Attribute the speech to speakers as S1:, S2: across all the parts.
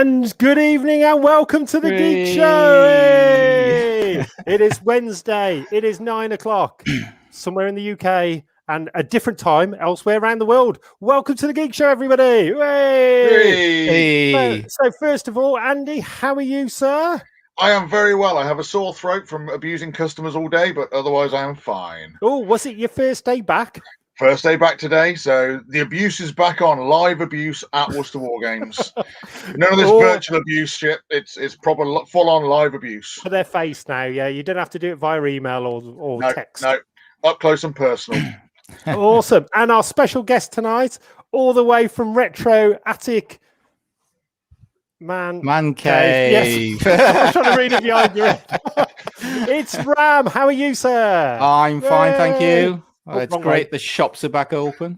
S1: And good evening and welcome to the Geek Show. Hey! It is Wednesday. It is 9 o'clock somewhere in the UK and a different time elsewhere around the world. Welcome to the Geek Show, everybody. Hey! So first of all, Andy, how are you, sir?
S2: I am very well. I have a sore throat from abusing customers all day, but otherwise I am fine.
S1: Oh, was it your first day back?
S2: First day back today, so the abuse is back on. Live abuse at Worcester War Games. None of this virtual abuse shit. It's proper full-on live abuse.
S1: For their face now, yeah. You don't have to do it via email or text.
S2: No, up close and personal.
S1: Awesome. And our special guest tonight, all the way from Retro Attic Man
S3: Cave.
S1: Yes. I'm trying to read it behind you. It's Ram. How are you, sir?
S3: I'm fine, thank you. It's great. The shops are back open.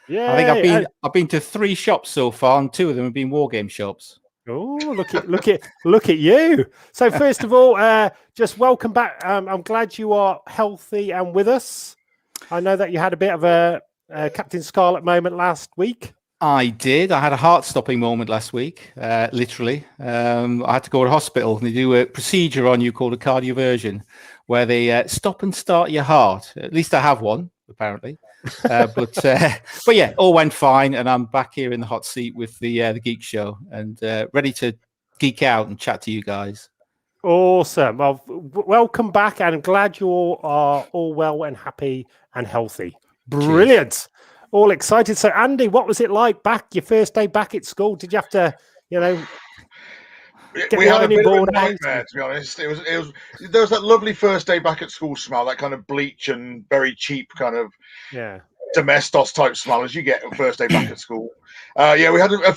S1: Yeah,
S3: I think I've been to 3 shops so far, and 2 of them have been war game shops.
S1: Oh, look at you! So first of all, just welcome back. I'm glad you are healthy and with us. I know that you had a bit of a Captain Scarlet moment last week.
S3: I did. I had a heart-stopping moment last week, literally. I had to go to hospital, and they do a procedure on you called a cardioversion, where they stop and start your heart. At least I have one, apparently. But yeah, all went fine, and I'm back here in the hot seat with the Geek Show, and ready to geek out and chat to you guys.
S1: Awesome. Well, welcome back, and I'm glad you all are all well and happy and healthy. Brilliant. Cheers. All excited. So, Andy, what was it like back your first day back at school? Did you have to,
S2: we had a bit of a nightmare, to be honest. There was that lovely first day back at school smell, that kind of bleach and very cheap kind of domestos type smell as you get first day back at school. We had a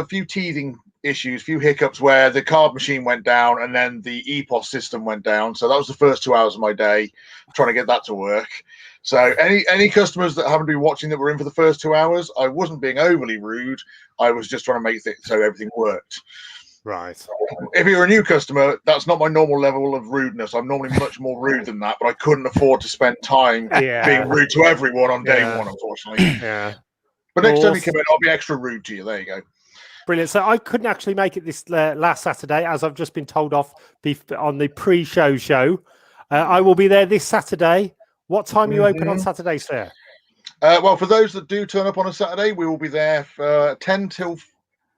S2: few teething issues, a few hiccups where the card machine went down and then the EPOS system went down. So that was the first 2 hours of my day trying to get that to work. So any customers that haven't been watching that were in for the first 2 hours, I wasn't being overly rude. I was just trying to make it so everything worked.
S1: Right.
S2: If you're a new customer, that's not my normal level of rudeness. I'm normally much more rude than that, but I couldn't afford to spend time being rude to everyone on day one, unfortunately.
S1: Yeah.
S2: But next time you come in, I'll be extra rude to you. There you go.
S1: Brilliant. So I couldn't actually make it this last Saturday, as I've just been told off on the pre-show show. I will be there this Saturday. What time are you open on Saturday, sir?
S2: Well, for those that do turn up on a Saturday, we will be there for 10 till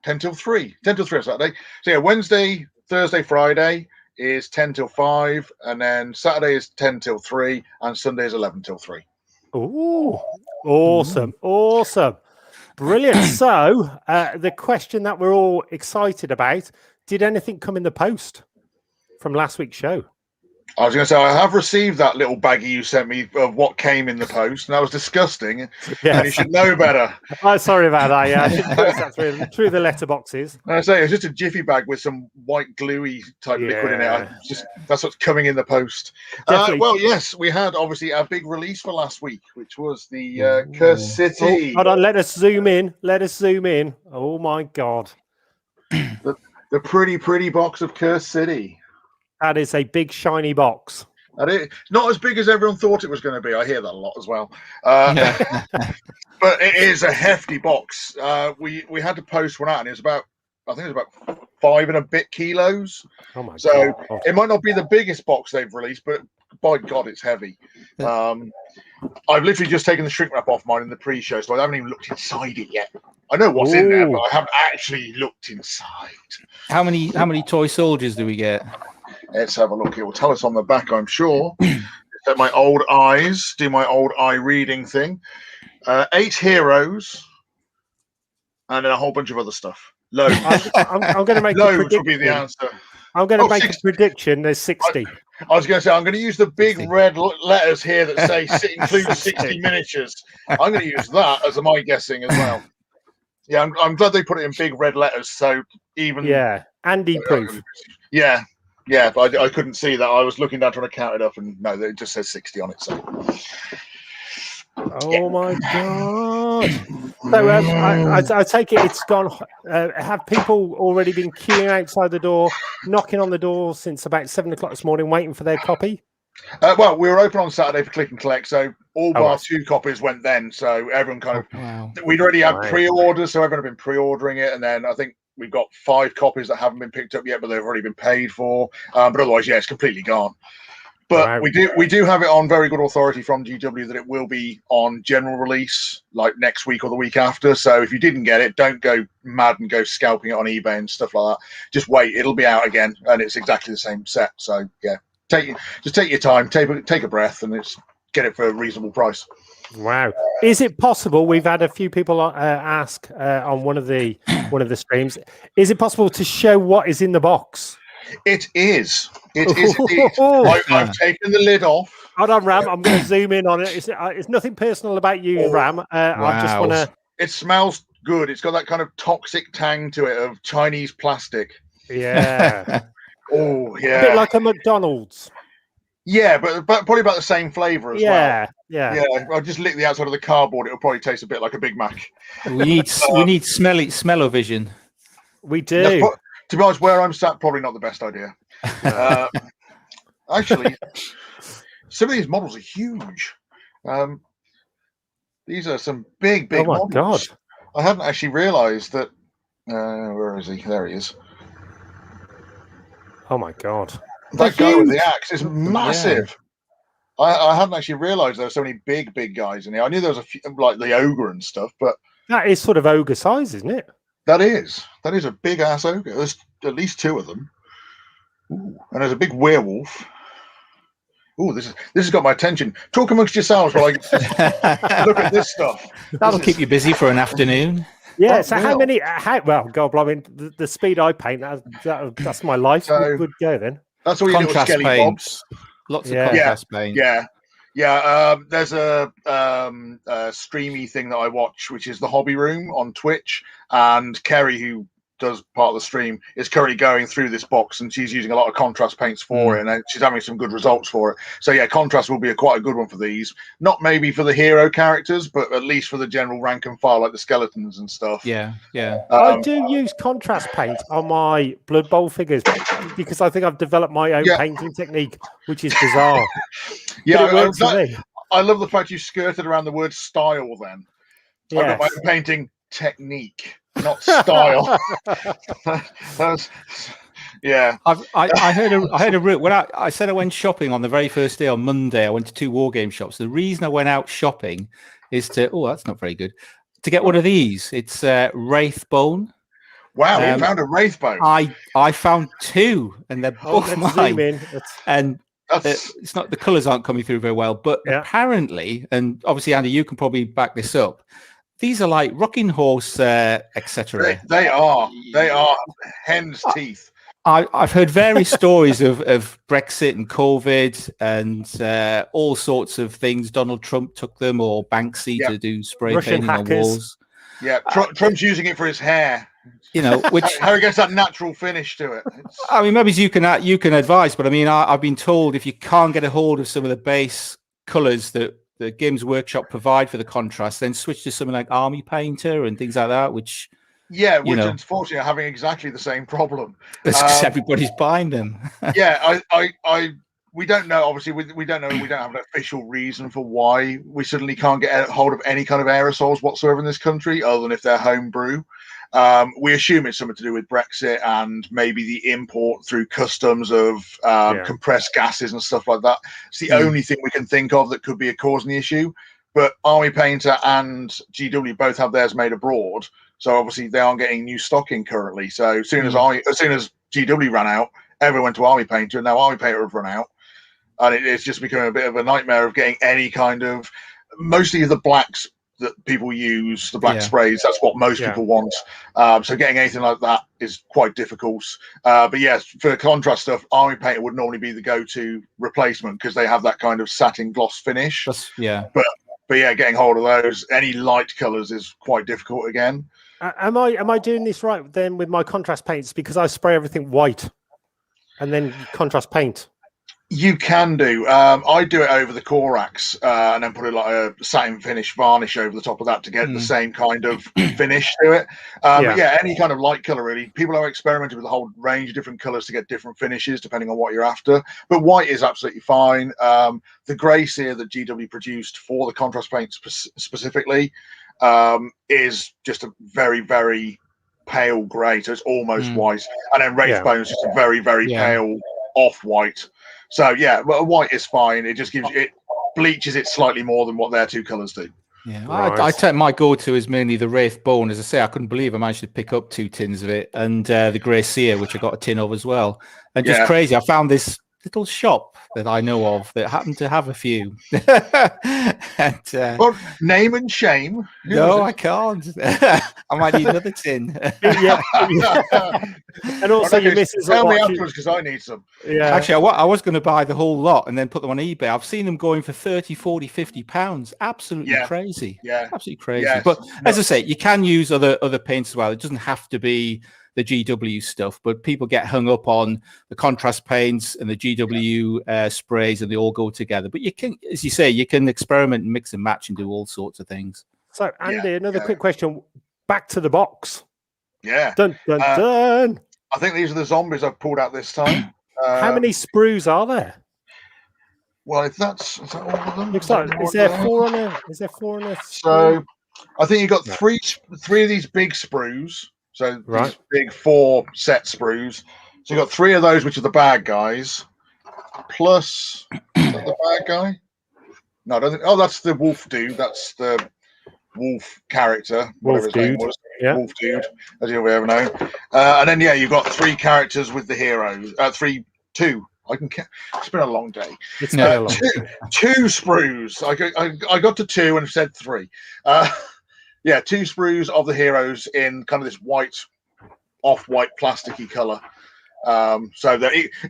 S2: 3 on Saturday. So yeah, Wednesday, Thursday, Friday is 10 till 5, and then Saturday is 10 till 3, and Sunday is 11 till 3.
S1: Ooh, awesome. Brilliant. So the question that we're all excited about, did anything come in the post from last week's show?
S2: I was going to say, I have received that little baggie you sent me of what came in the post, and that was disgusting. Yes. And you should know better.
S1: Oh, sorry about that. Yeah, I should post that through the letterboxes.
S2: I say it's just a jiffy bag with some white gluey type liquid in it. That's what's coming in the post. Well, yes, we had obviously a big release for last week, which was the Cursed City.
S1: Hold on, let us zoom in. Oh my God.
S2: The pretty box of Cursed City.
S1: That is a big shiny box.
S2: Not as big as everyone thought it was going to be. I hear that a lot as well. But it is a hefty box. We had to post one out, and it was about 5 and a bit kilos.
S1: Oh my God.
S2: So it might not be the biggest box they've released, but by God, it's heavy. I've literally just taken the shrink wrap off mine in the pre-show, so I haven't even looked inside it yet. I know what's in there, but I haven't actually looked inside.
S3: How many toy soldiers do we get?
S2: Let's have a look. It will tell us on the back, I'm sure. Let my old eyes do my old eye reading thing. 8 heroes, and then a whole bunch of other stuff. Loads.
S1: I'm going to make
S2: loads would be the answer.
S1: I'm going to make 60. A prediction. There's 60.
S2: I was going to say I'm going to use the big 60. Red letters here that say includes 60 miniatures. I'm going to use that as my guessing as well. Yeah, I'm glad they put it in big red letters, so even
S1: Andy proof.
S2: Yeah, but I couldn't see that. I was looking down trying to count it up, and no, it just says 60 on it. So,
S1: my God! So I take it it's gone. Have people already been queuing outside the door, knocking on the door since about 7 o'clock this morning, waiting for their copy?
S2: Well, we were open on Saturday for click and collect, so all bar 2 copies went then. So everyone kind of we'd already had pre-orders, so everyone had been pre-ordering it, and then I think we've got 5 copies that haven't been picked up yet, but they've already been paid for. But otherwise, yeah, it's completely gone. But
S1: Wow.
S2: we do have it on very good authority from GW that it will be on general release like next week or the week after. So if you didn't get it, don't go mad and go scalping it on eBay and stuff like that. Just wait, it'll be out again, and it's exactly the same set. So yeah, just take your time, take a breath, and get it for a reasonable price.
S1: Wow. Is it possible? We've had a few people ask on one of the streams. Is it possible to show what is in the box?
S2: It is. It is indeed. I've taken the lid off.
S1: Hold on, Ram. I'm going to zoom in on it. It's nothing personal about you, Ram.
S3: Wow.
S1: I just want to.
S2: It smells good. It's got that kind of toxic tang to it of Chinese plastic.
S1: Yeah.
S2: Oh, yeah.
S1: A bit like a McDonald's.
S2: Yeah, but probably about the same flavour as well.
S1: Yeah.
S2: I'll just lick the outside of the cardboard. It'll probably taste a bit like a Big Mac.
S3: We need smell-o-vision.
S1: We do.
S2: To be honest, where I'm sat, probably not the best idea. Actually, some of these models are huge. These are some big models.
S1: God.
S2: I hadn't actually realised that. Where is he? There he is.
S1: Oh my God.
S2: That guy with the axe is massive. Yeah. I hadn't actually realised there were so many big guys in here. I knew there was a few, like the ogre and stuff, but
S1: that is sort of ogre size, isn't it?
S2: That is a big ass ogre. There's at least 2 of them. Ooh, and there's a big werewolf. Oh, this has got my attention. Talk amongst yourselves while I look at this stuff.
S3: That'll keep you busy for an afternoon.
S1: Yeah. So how many? Well, God, I mean, the speed I paint, that's my life.
S2: So,
S1: would go then.
S2: That's all you do with Skelly
S3: paints. Lots of contrast paint.
S2: Yeah. There's a streamy thing that I watch, which is the Hobby Room on Twitch, and Kerry, who does part of the stream, is currently going through this box, and she's using a lot of contrast paints for it, and she's having some good results for it. So yeah, contrast will be quite a good one for these. Not maybe for the hero characters, but at least for the general rank and file, like the skeletons and stuff.
S3: Yeah.
S1: I do use contrast paint on my Blood Bowl figures because I think I've developed my own painting technique, which is bizarre.
S2: Yeah,
S1: it works for me.
S2: I love the fact you skirted around the word style. Then I've got my own painting technique, not style. Yeah.
S3: I heard a route when I said I went shopping on the very first day on Monday. I went to 2 war game shops. The reason I went out shopping is to that's not very good, to get one of these. It's Wraith Bone.
S2: Wow, you found a Wraith Bone.
S3: I found 2, and they're both mine. And it's not, the colours aren't coming through very well, but apparently, and obviously Andy, you can probably back this up, these are like rocking horse, etc.
S2: They are hen's teeth.
S3: I've heard various stories of Brexit and COVID and all sorts of things. Donald Trump took them, or Banksy to do spray
S1: Russian
S3: painting
S1: hackers
S3: on walls.
S2: Yeah, Trump's using it for his hair.
S3: You know, which
S2: how he gets that natural finish to it.
S3: I mean, maybe you can advise, but I mean, I've been told if you can't get a hold of some of the base colours that the Games Workshop provide for the contrast, then switch to something like Army Painter and things like that, which
S2: unfortunately are having exactly the same problem.
S3: That's because everybody's buying them.
S2: We don't know. Obviously, we don't know. We don't have an official reason for why we suddenly can't get a hold of any kind of aerosols whatsoever in this country, other than if they're homebrew. We assume it's something to do with Brexit and maybe the import through customs of compressed gases and stuff like that. It's the only thing we can think of that could be a causing the issue. But Army Painter and GW both have theirs made abroad, so obviously they aren't getting new stock in currently. So as soon as GW ran out, everyone went to Army Painter, and now Army Painter have run out, and it's just become a bit of a nightmare of getting any kind of, mostly the blacks that people use, the black sprays. That's what most people want. So getting anything like that is quite difficult. But yes, for contrast stuff, Army Painter would normally be the go-to replacement because they have that kind of satin gloss finish. But yeah, getting hold of those, any light colours is quite difficult again.
S1: Am I doing this right then with my contrast paints, because I spray everything white and then contrast paint?
S2: You can do. I do it over the Corax and then put like a satin finish varnish over the top of that to get the same kind of finish to it. But yeah, any kind of light color really. People have experimented with a whole range of different colors to get different finishes depending on what you're after. But white is absolutely fine. The grey sear that GW produced for the contrast paint specifically is just a very, very pale grey, so it's almost white. And then Wraithbone's just a very, very pale off-white. So yeah, well, white is fine. It just gives it bleaches it slightly more than what their two colours do.
S3: Yeah,
S1: Right.
S3: I take my go-to is mainly the Wraithbone. As I say, I couldn't believe I managed to pick up 2 tins of it, and the Grey Seer, which I got a tin of as well. And just crazy, I found this little shop that I know of that happened to have a few. And,
S2: well, name and shame.
S3: No, I can't. I might need another tin.
S1: And also, your missus.
S2: Tell me afterwards because I need some.
S1: Yeah.
S3: Actually, I was going to buy the whole lot and then put them on eBay. I've seen them going for 30, 40, 50 pounds. Absolutely crazy.
S2: Yeah,
S3: absolutely crazy.
S2: Yes.
S3: But as I say, you can use other paints as well. It doesn't have to be the GW stuff, but people get hung up on the contrast paints and the GW sprays, and they all go together. But you can, as you say, you can experiment and mix and match and do all sorts of things.
S1: So, Andy, another quick question. Back to the box.
S2: Yeah.
S1: Dun, dun, dun.
S2: I think these are the zombies I've pulled out this time.
S1: How many sprues are there?
S2: Well, if that's is that all of them?
S1: Looks like, is there 4 on a? Is there 4 on a?
S2: So, I think you got three of these big sprues. So these big 4 set sprues. So you got 3 of those, which are the bad guys. Plus, is that the bad guy? No, I don't think. Oh, that's the wolf dude. That's the wolf character.
S1: Wolf
S2: whatever his name
S1: dude.
S2: was.
S1: Yeah.
S2: Wolf dude, as you'll ever know. And then you've got 3 characters with the heroes. 2. I can. It's been a long day.
S1: It's been a long
S2: day. 2 sprues. I got to 2 and said 3. 2 sprues of the heroes in kind of this white, off-white, plasticky color. So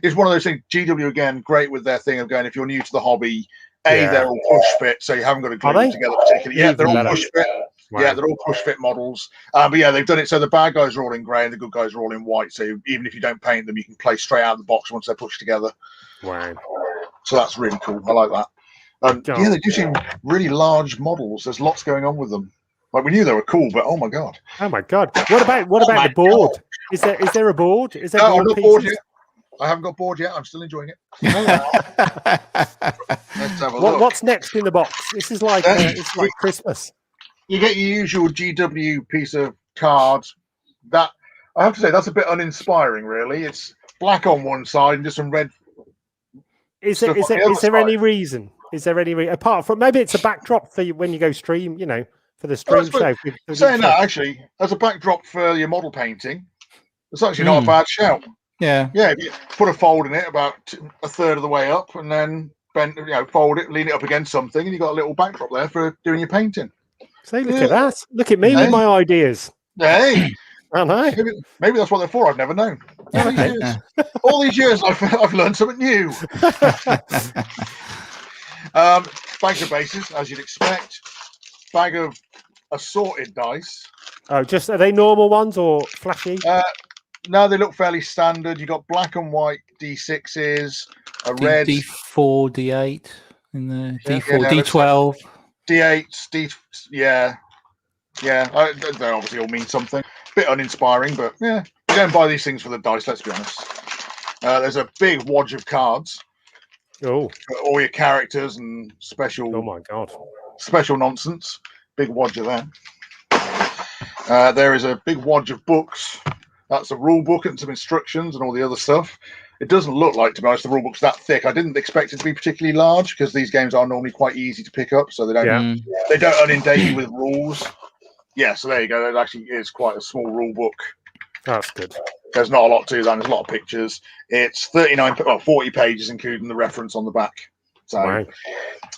S2: it's one of those things. GW again, great with their thing of going. If you're new to the hobby, they're all push fit, so you haven't got to glue them together particularly. Yeah, they're all push fit. Wow. Yeah, they're all push fit models. But they've done it so the bad guys are all in grey and the good guys are all in white. So even if you don't paint them, you can play straight out of the box once they're pushed together.
S1: Wow. So
S2: that's really cool. I like that. They do seem really large models. There's lots going on with them. Like we knew they were cool, but oh my god!
S1: Oh my god! What about the board? God. Is there a board? Is there?
S2: No, I'm not bored yet. I haven't got bored yet. I'm still enjoying it.
S1: Let's have a look. What's next in the box? This is like it's like Christmas.
S2: You get your usual GW piece of cards. That I have to say that's a bit uninspiring, really. It's black on one side and just some red.
S1: Is there any reason? Is there any reason apart from maybe it's a backdrop for you when you go stream? You know. For the stream show.
S2: Saying that, actually, as a backdrop for your model painting, it's actually not a bad shout.
S3: Yeah.
S2: Yeah, if you put a fold in it about a third of the way up and then fold it, lean it up against something, and you've got a little backdrop there for doing your painting.
S1: See, look at that. Look at me with my ideas.
S2: Hey.
S1: I know.
S2: Maybe that's what they're for. I've never known. All these years I've learned something new. Bag of bases, as you'd expect. Bag of assorted dice.
S1: Oh, just are they normal ones or flashy?
S2: No, they look fairly standard. You got black and white D6s, a red
S3: D4, D8 in the D4, D12,
S2: D8s, they obviously all mean something. Bit uninspiring, but you don't buy these things for the dice. Let's be honest. There's a big wodge of cards.
S1: Oh,
S2: all your characters and special.
S1: Oh my god.
S2: Special nonsense. Big wodge of them. There is a big wodge of books. That's a rule book and some instructions and all the other stuff. It doesn't look like, to be honest, the rule book's that thick. I didn't expect it to be particularly large because these games are normally quite easy to pick up, so they don't inundate you with rules. Yeah, so there you go. It actually is quite a small rule book.
S1: That's good.
S2: There's not a lot to that. There's a lot of pictures. It's 40 pages, including the reference on the back. So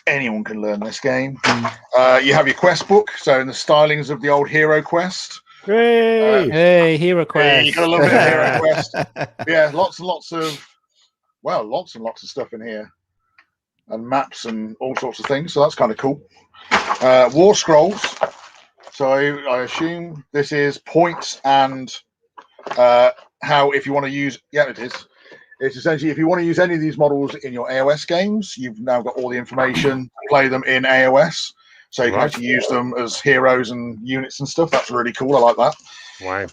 S2: anyone can learn this game. You have your quest book. So in the stylings of the old Hero Quest.
S3: Hey, Hero Quest.
S2: You got a little bit of Hero Quest. Yeah, lots and lots of stuff in here. And maps and all sorts of things. So that's kind of cool. War Scrolls. So I assume this is points and how if you want to use... Yeah, it is. It's essentially, if you want to use any of these models in your AOS games, you've now got all the information to play them in AOS. So you can actually use them as heroes and units and stuff. That's really cool. I like that.
S1: Wow.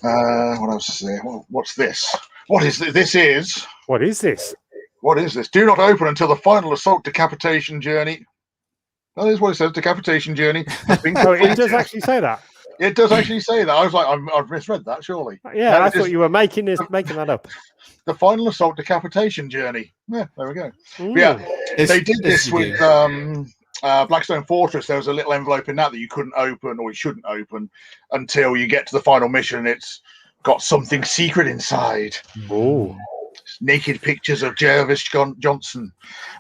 S2: What else is there? What's this? What is this?
S1: What is this?
S2: What is this? Do not open until the final assault decapitation journey. That is what it says. Decapitation journey has been completed.
S1: It does actually say that.
S2: It does actually say that. I was like, I've misread that, surely.
S1: Yeah,
S2: No,
S1: I thought you were making that up.
S2: The final assault decapitation journey. Yeah, there we go. Yeah, they did this with Blackstone Fortress. There was a little envelope in that you couldn't open, or you shouldn't open, until you get to the final mission. It's got something secret inside.
S1: Oh,
S2: naked pictures of Jervis Johnson.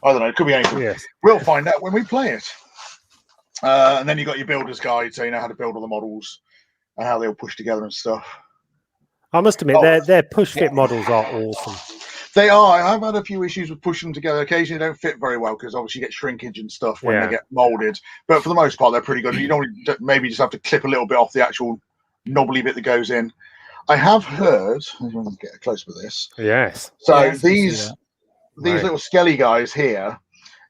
S2: I don't know. It could be anything.
S1: Yes.
S2: We'll find out when we play it. And then you got your builder's guide, so you know how to build all the models and how they all push together and stuff.
S1: I must admit, their push fit models are awesome.
S2: They are. I have had a few issues with pushing them together. Occasionally, they don't fit very well because obviously you get shrinkage and stuff when they get molded. But for the most part, they're pretty good. You don't maybe just have to clip a little bit off the actual knobbly bit that goes in. I have heard. I'm going to get close with this.
S1: Yes.
S2: So these little skelly guys here,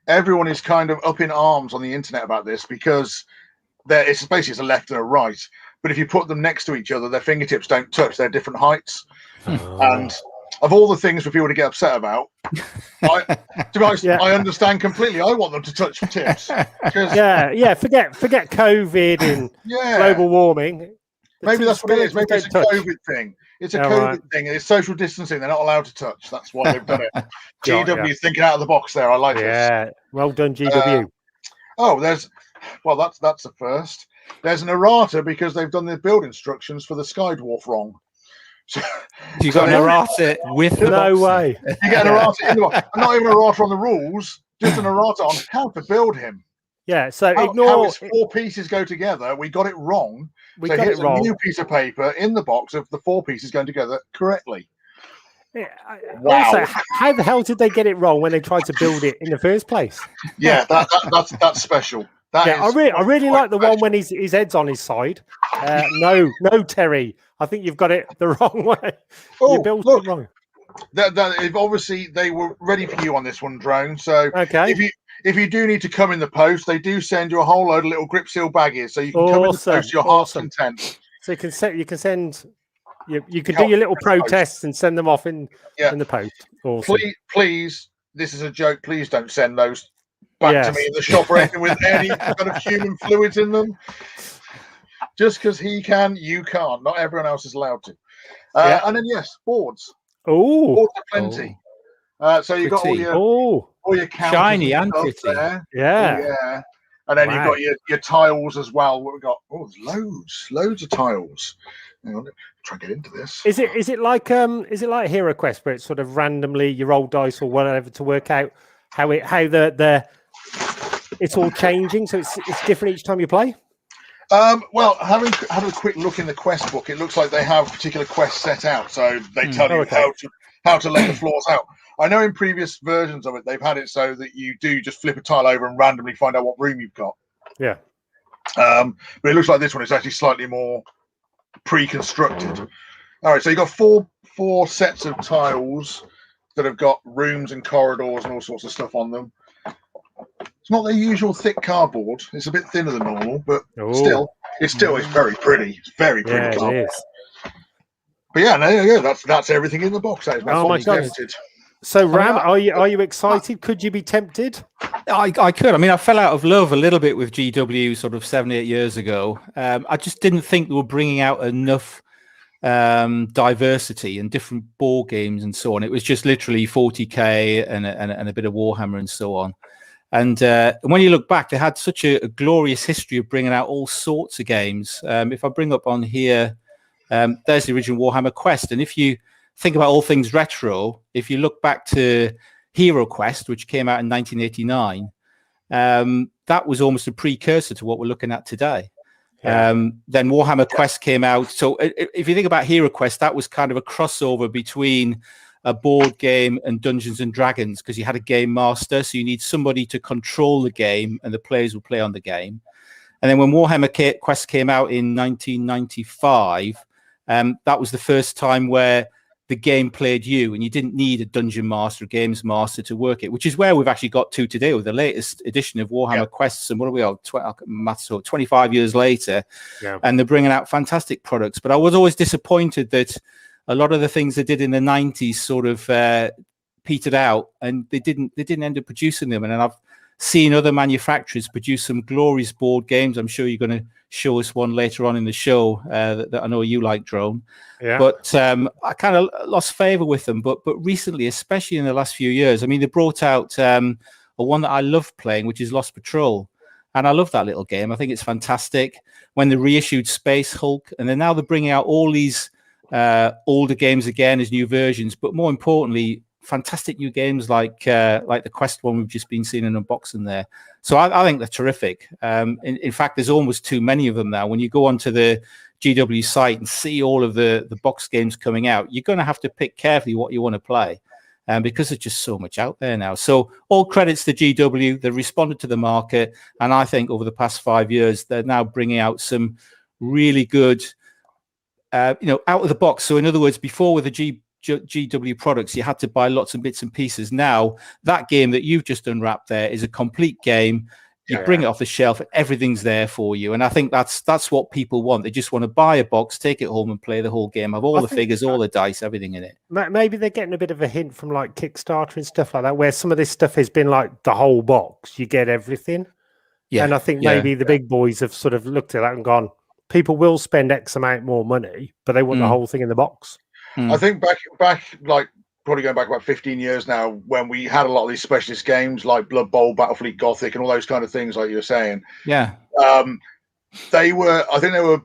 S2: everyone is kind of up in arms on the internet about this because it's basically a left and a right. But if you put them next to each other, their fingertips don't touch. They're different heights. And of all the things for people to get upset about, to be honest, I understand completely. I want them to touch tips.
S1: Forget COVID and global warming.
S2: Maybe that's what it is. Maybe it's a COVID thing. It's a COVID thing. It's social distancing. They're not allowed to touch. That's why they've done it. GW is thinking out of the box there. I like this. Yeah,
S1: well done, GW.
S2: That's a first. There's an errata because they've done the build instructions for the Sky Dwarf wrong.
S3: So you got an errata with the
S1: no
S3: box.
S1: way.
S2: You get an errata in the box. Not even an errata on the rules, just an errata on how to build him.
S1: Yeah, so
S2: how his four pieces go together. We got it wrong. Here's a new piece of paper in the box of the four pieces going together correctly.
S1: Yeah, wow. Also, how the hell did they get it wrong when they tried to build it in the first place?
S2: Yeah, that's special.
S1: I really like the one when his head's on his side. No, Terry. I think you've got it the wrong way. You built it wrong.
S2: Obviously they were ready for you on this one, Drone. So if you do need to come in the post, they do send you a whole load of little grip seal baggies, so you can come in the post to your heart's content.
S1: So you can send. You can do your little protests and send them off in the post. Awesome.
S2: Please, this is a joke. Please don't send those back to me in the shop or anything with any kind of human fluids in them. Just because he can, you can't. Not everyone else is allowed to. And then boards. Boards are plenty. So you've got all your
S3: shiny and pretty.
S2: There. Yeah. And then you've got your tiles as well. What we got? Oh, there's loads of tiles. Hang on, try and get into this.
S1: Is it like Hero Quest where it's sort of randomly your old dice or whatever to work out how it's all changing, so it's different each time you play?
S2: Well, having a quick look in the quest book, it looks like they have particular quests set out, so they tell you how to lay the floors out. I know in previous versions of it, they've had it so that you do just flip a tile over and randomly find out what room you've got.
S1: Yeah.
S2: But it looks like this one is actually slightly more pre-constructed. All right, so you've got four sets of tiles that have got rooms and corridors and all sorts of stuff on them. It's not the usual thick cardboard. It's a bit thinner than normal, but it's very pretty. It's very pretty cardboard. It is. But that's everything in the box. That is my God. Limited.
S1: So Ram, are you excited? Could you be tempted?
S3: I could. I mean, I fell out of love a little bit with GW sort of 7-8 years ago. I just didn't think they were bringing out enough diversity and different board games and so on. It was just literally 40k and a bit of Warhammer and so on. And when you look back, they had such a glorious history of bringing out all sorts of games. If I bring up on here, there's the original Warhammer Quest. And if you think about all things retro, if you look back to Hero Quest, which came out in 1989, that was almost a precursor to what we're looking at today. Then Warhammer Quest came out. So if you think about Hero Quest, that was kind of a crossover between a board game and Dungeons and Dragons, because you had a game master, so you need somebody to control the game and the players will play on the game. And then when Warhammer Quest came out in 1995, that was the first time where the game played you and you didn't need a dungeon master, games master to work it, which is where we've actually got to today with the latest edition of Warhammer Quests. And what are we on? 25 years later. Yeah. And they're bringing out fantastic products. But I was always disappointed that a lot of the things they did in the 90s sort of petered out and they didn't end up producing them. And then I've seeing other manufacturers produce some glorious board games. I'm sure you're going to show us one later on in the show that I know you like, Drone.
S1: Yeah.
S3: But I kind of lost favor with them. But recently, especially in the last few years, I mean, they brought out a one that I love playing, which is Lost Patrol. And I love that little game. I think it's fantastic. When they reissued Space Hulk, and then now they're bringing out all these older games again as new versions. But more importantly, fantastic new games like the Quest one we've just been seeing an unboxing there. So I think they're terrific. In fact, there's almost too many of them now. When you go onto the GW site and see all of the box games coming out, you're going to have to pick carefully what you want to play. Because there's just so much out there now. So all credits to GW. They responded to the market. And I think over the past 5 years, they're now bringing out some really good, out of the box. So in other words, before with the GW products, you had to buy lots of bits and pieces. Now, that game that you've just unwrapped there is a complete game. You bring it off the shelf, everything's there for you. And I think that's what people want. They just want to buy a box, take it home and play the whole game. Have all the figures, all the dice, everything in it.
S1: Maybe they're getting a bit of a hint from like Kickstarter and stuff like that, where some of this stuff has been like the whole box. You get everything. Yeah. And I think maybe the big boys have sort of looked at that and gone, people will spend X amount more money, but they want the whole thing in the box.
S2: I think back like probably going back about 15 years now, when we had a lot of these specialist games like Blood Bowl, Battlefleet Gothic, and all those kind of things, like you were saying.
S3: Yeah.
S2: I think they were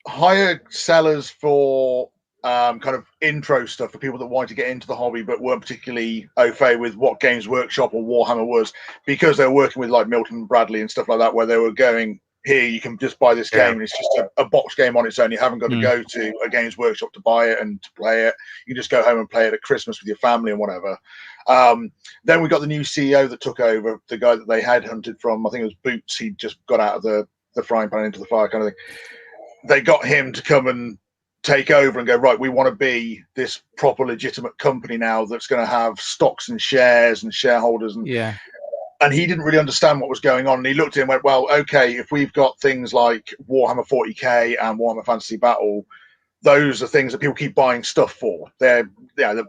S2: higher sellers for kind of intro stuff for people that wanted to get into the hobby but weren't particularly au fait with what Games Workshop or Warhammer was, because they were working with like Milton and Bradley and stuff like that, where they were going, here you can just buy this game and it's just a box game on its own. You haven't got to go to a Games Workshop to buy it and to play it. You can just go home and play it at Christmas with your family and whatever. Then we got the new CEO that took over, the guy that they had hunted from, I think it was Boots. He just got out of the frying pan into the fire kind of thing. They got him to come and take over and go, right, we want to be this proper legitimate company now that's going to have stocks and shares and shareholders. And he didn't really understand what was going on. And he looked at it and went, well, okay, if we've got things like Warhammer 40K and Warhammer Fantasy Battle, those are things that people keep buying stuff for. They're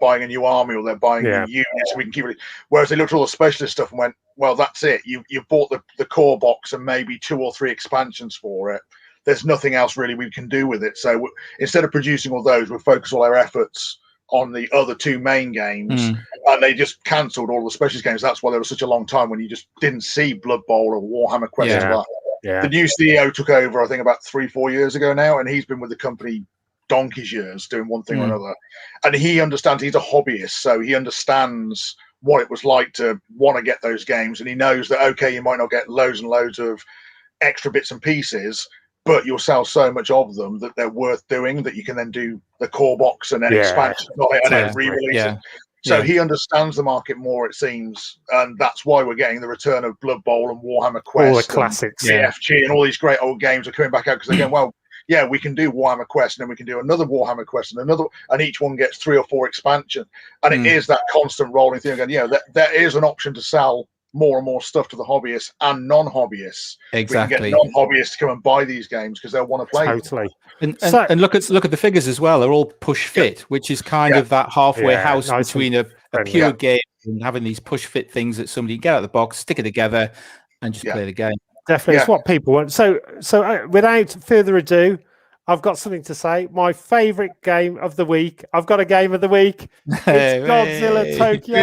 S2: buying a new army or they're buying new units, so we can keep it. Whereas they looked at all the specialist stuff and went, well, that's it. You've bought the core box and maybe 2 or 3 expansions for it. There's nothing else really we can do with it. So instead of producing all those, we'll focus all our efforts on the other 2 main games, and they just cancelled all the specialist games. That's why there was such a long time when you just didn't see Blood Bowl or Warhammer Quest. The new CEO took over, I think, about 3-4 years ago now, and he's been with the company donkey's years doing one thing or another. And he understands, he's a hobbyist, so he understands what it was like to want to get those games, and he knows that, okay, you might not get loads and loads of extra bits and pieces, but you'll sell so much of them that they're worth doing, that you can then do the core box and then expansion on it and then re-release it. So he understands the market more, it seems, and that's why we're getting the return of Blood Bowl and Warhammer Quest,
S1: all the classics,
S2: CFG, and all these great old games are coming back out because they're going, well, yeah, we can do Warhammer Quest, and then we can do another Warhammer Quest and another, and each one gets 3 or 4 expansion, and it is that constant rolling thing again. There is an option to sell more and more stuff to the hobbyists and non-hobbyists.
S3: Exactly.
S2: We can get non-hobbyists to come and buy these games because they'll want to play.
S1: Totally.
S3: And look at the figures as well. They're all push fit, which is kind of that halfway house between a pure game and having these push fit things that somebody can get out of the box, stick it together, and just play the game.
S1: Definitely, it's what people want. So without further ado, I've got something to say. My favourite game of the week. I've got a game of the week. It's Godzilla Tokyo.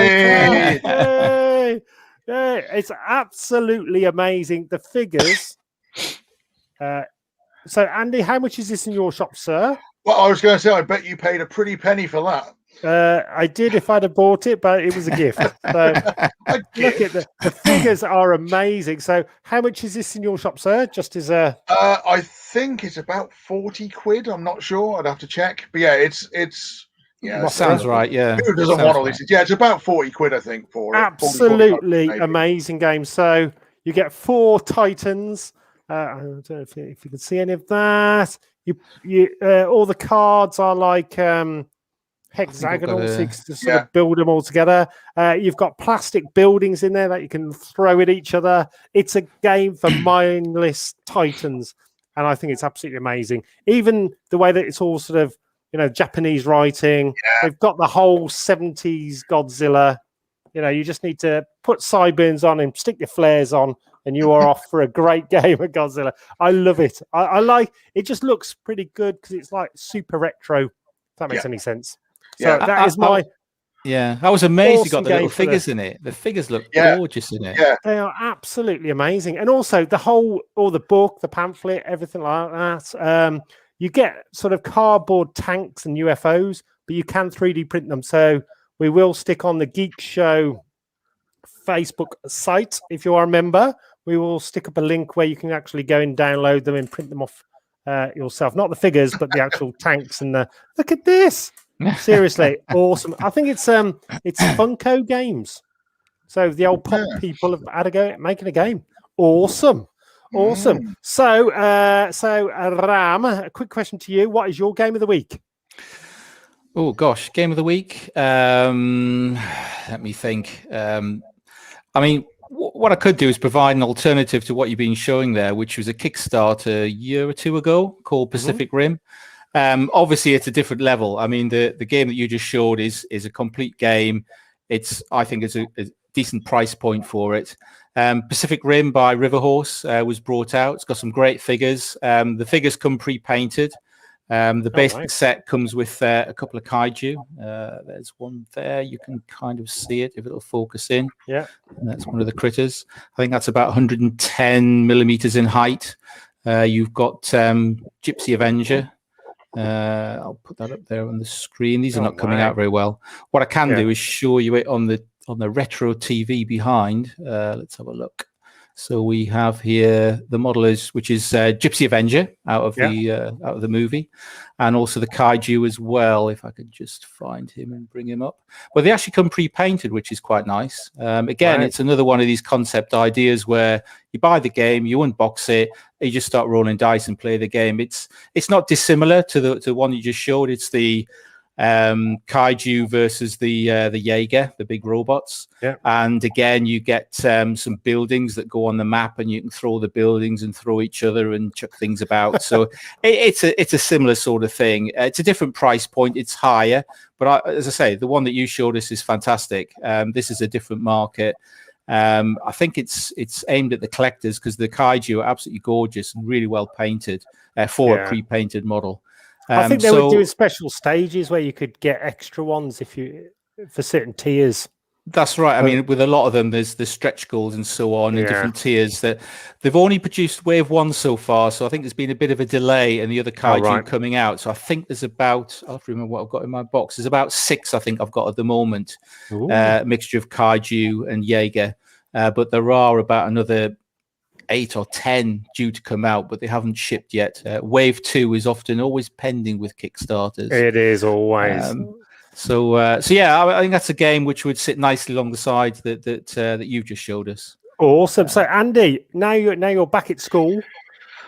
S1: Yeah, it's absolutely amazing. The figures. So, Andy, how much is this in your shop, sir?
S2: Well, I was going to say, I bet you paid a pretty penny for that.
S1: I did if I'd have bought it, but it was a gift. So, look at the figures are amazing. So, how much is this in your shop, sir? Just as a,
S2: I think it's about 40 quid. I'm not sure. I'd have to check. But yeah, it's. Yeah,
S3: sounds right. Yeah,
S2: who doesn't want all these? Yeah, it's about 40 quid, I think, for it.
S1: Absolutely amazing game. So you get 4 Titans. I don't know if you can see any of that. All the cards are like hexagonal, so you can sort of build them all together. You've got plastic buildings in there that you can throw at each other. It's a game for mindless Titans, and I think it's absolutely amazing. Even the way that it's all sort of, Japanese writing. They've got the whole 70s Godzilla You just need to put sideburns on and stick your flares on, and you are off for a great game of Godzilla. I love it. I like it. Just looks pretty good because it's like super retro. If that makes any sense. So that is my.
S3: I was amazed
S1: awesome
S3: you got the little figures in it. The figures look gorgeous in it.
S2: Yeah,
S1: they are absolutely amazing, and also the book, the pamphlet, everything like that. You get sort of cardboard tanks and UFOs, but you can 3D print them. So we will stick on the Geek Show Facebook site. If you are a member, we will stick up a link where you can actually go and download them and print them off yourself. Not the figures, but the actual tanks. And look at this. Seriously, awesome. I think it's Funko Games. So the old pop people have had a go at making a game. Awesome. So Ram, a quick question to you. What is your game of the week?
S3: Oh gosh, game of the week. Let me think. I mean, what I could do is provide an alternative to what you've been showing there, which was a Kickstarter a year or two ago called Pacific Rim. Obviously, it's a different level. I mean, the game that you just showed is a complete game. I think it's a decent price point for it. Pacific Rim by Riverhorse was brought out. It's got some great figures. The figures come pre-painted. The basic set comes with a couple of kaiju. There's one there. You can kind of see it if it'll focus in.
S1: Yeah.
S3: And that's one of the critters. I think that's about 110 millimeters in height. You've got Gypsy Avenger. I'll put that up there on the screen. These are not coming out very well. What I can do is show you it on the retro TV behind. Let's have a look. So we have here the model which is Gypsy Avenger out of the movie, and also the kaiju as well. If I could just find him and bring him up. But they actually come pre-painted, which is quite nice. Again, it's another one of these concept ideas where you buy the game, you unbox it, you just start rolling dice and play the game. It's not dissimilar to the one you just showed. It's the kaiju versus the Jaeger, the big robots. And again, you get some buildings that go on the map, and you can throw the buildings and throw each other and chuck things about. So it's a similar sort of thing. It's a different price point. It's higher, but as I say, the one that you showed us is fantastic. This is a different market. I think it's aimed at the collectors because the kaiju are absolutely gorgeous and really well painted for a pre-painted model.
S1: I think they were doing special stages where you could get extra ones for certain tiers.
S3: That's right. I mean, with a lot of them, there's the stretch goals and so on in different tiers. That they've only produced wave 1 so far, so I think there's been a bit of a delay in the other kaiju coming out. So I think there's about, I have to remember what I've got in my box. There's about 6 I think I've got at the moment, mixture of kaiju and Jaeger. But there are about another 8 or 10 due to come out, but they haven't shipped yet. Wave 2 is always pending with Kickstarters.
S1: It is always.
S3: So yeah, I think that's a game which would sit nicely along the side that you just showed us.
S1: Awesome. So Andy, now you're back at school.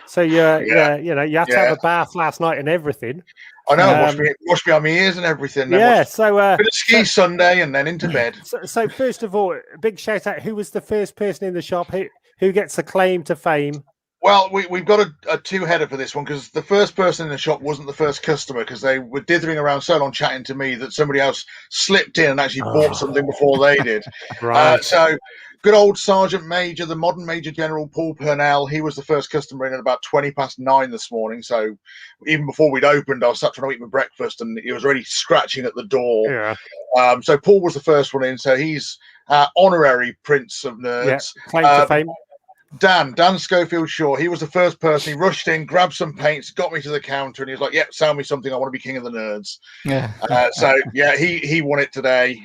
S1: So you had to have a bath last night and everything.
S2: I know, wash me on my ears and everything.
S1: So
S2: bit of ski Sunday and then into bed.
S1: So first of all, a big shout out. Who was the first person in the shop? Who gets a claim to fame?
S2: Well, we've got a two-header for this one because the first person in the shop wasn't the first customer because they were dithering around so long chatting to me that somebody else slipped in and actually bought something before they did. So good old Sergeant Major, the modern Major General Paul Purnell, he was the first customer in at about 9:20 this morning. So even before we'd opened, I was sat trying to eat my breakfast and he was already scratching at the door. So Paul was the first one in. So he's honorary Prince of Nerds.
S1: Claim to fame.
S2: Dan Schofield Shaw, he was the first person. He rushed in, grabbed some paints, got me to the counter, and he was like, "Yep, sell me something. I want to be king of the nerds." He won it today.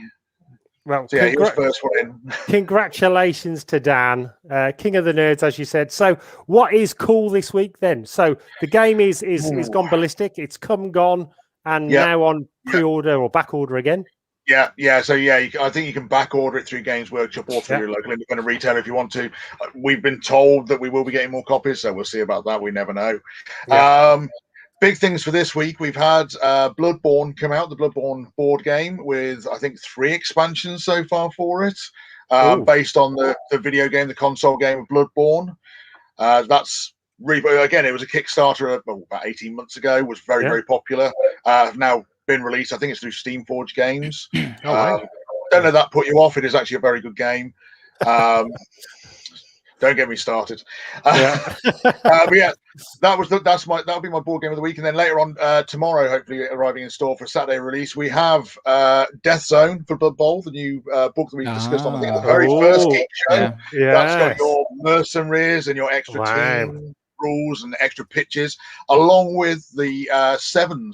S1: Well,
S2: so, he was first one in.
S1: Congratulations to Dan, king of the nerds, as you said. So, what is cool this week then? So, the game is gone ballistic. It's come, gone, and now on pre-order or back order again.
S2: So I think you can back order it through Games Workshop or through your local independent retailer if you want to. We've been told that we will be getting more copies, so we'll see about that. We never know. Big things for this week. We've had Bloodborne come out, the Bloodborne board game with I think 3 expansions so far for it, based on the video game, the console game of Bloodborne. That's again, it was a Kickstarter about 18 months ago. Was very very popular. Now been released. I think it's through Steamforge Games. Don't let that put you off. It is actually a very good game. Don't get me started. But yeah, that'll be my board game of the week. And then later on tomorrow, hopefully arriving in store for a Saturday release, we have Death Zone for Blood Bowl, the new book that we discussed on the very first Geek Show.
S1: Yeah.
S2: That's got your mercenaries and your extra team rules and extra pitches, along with the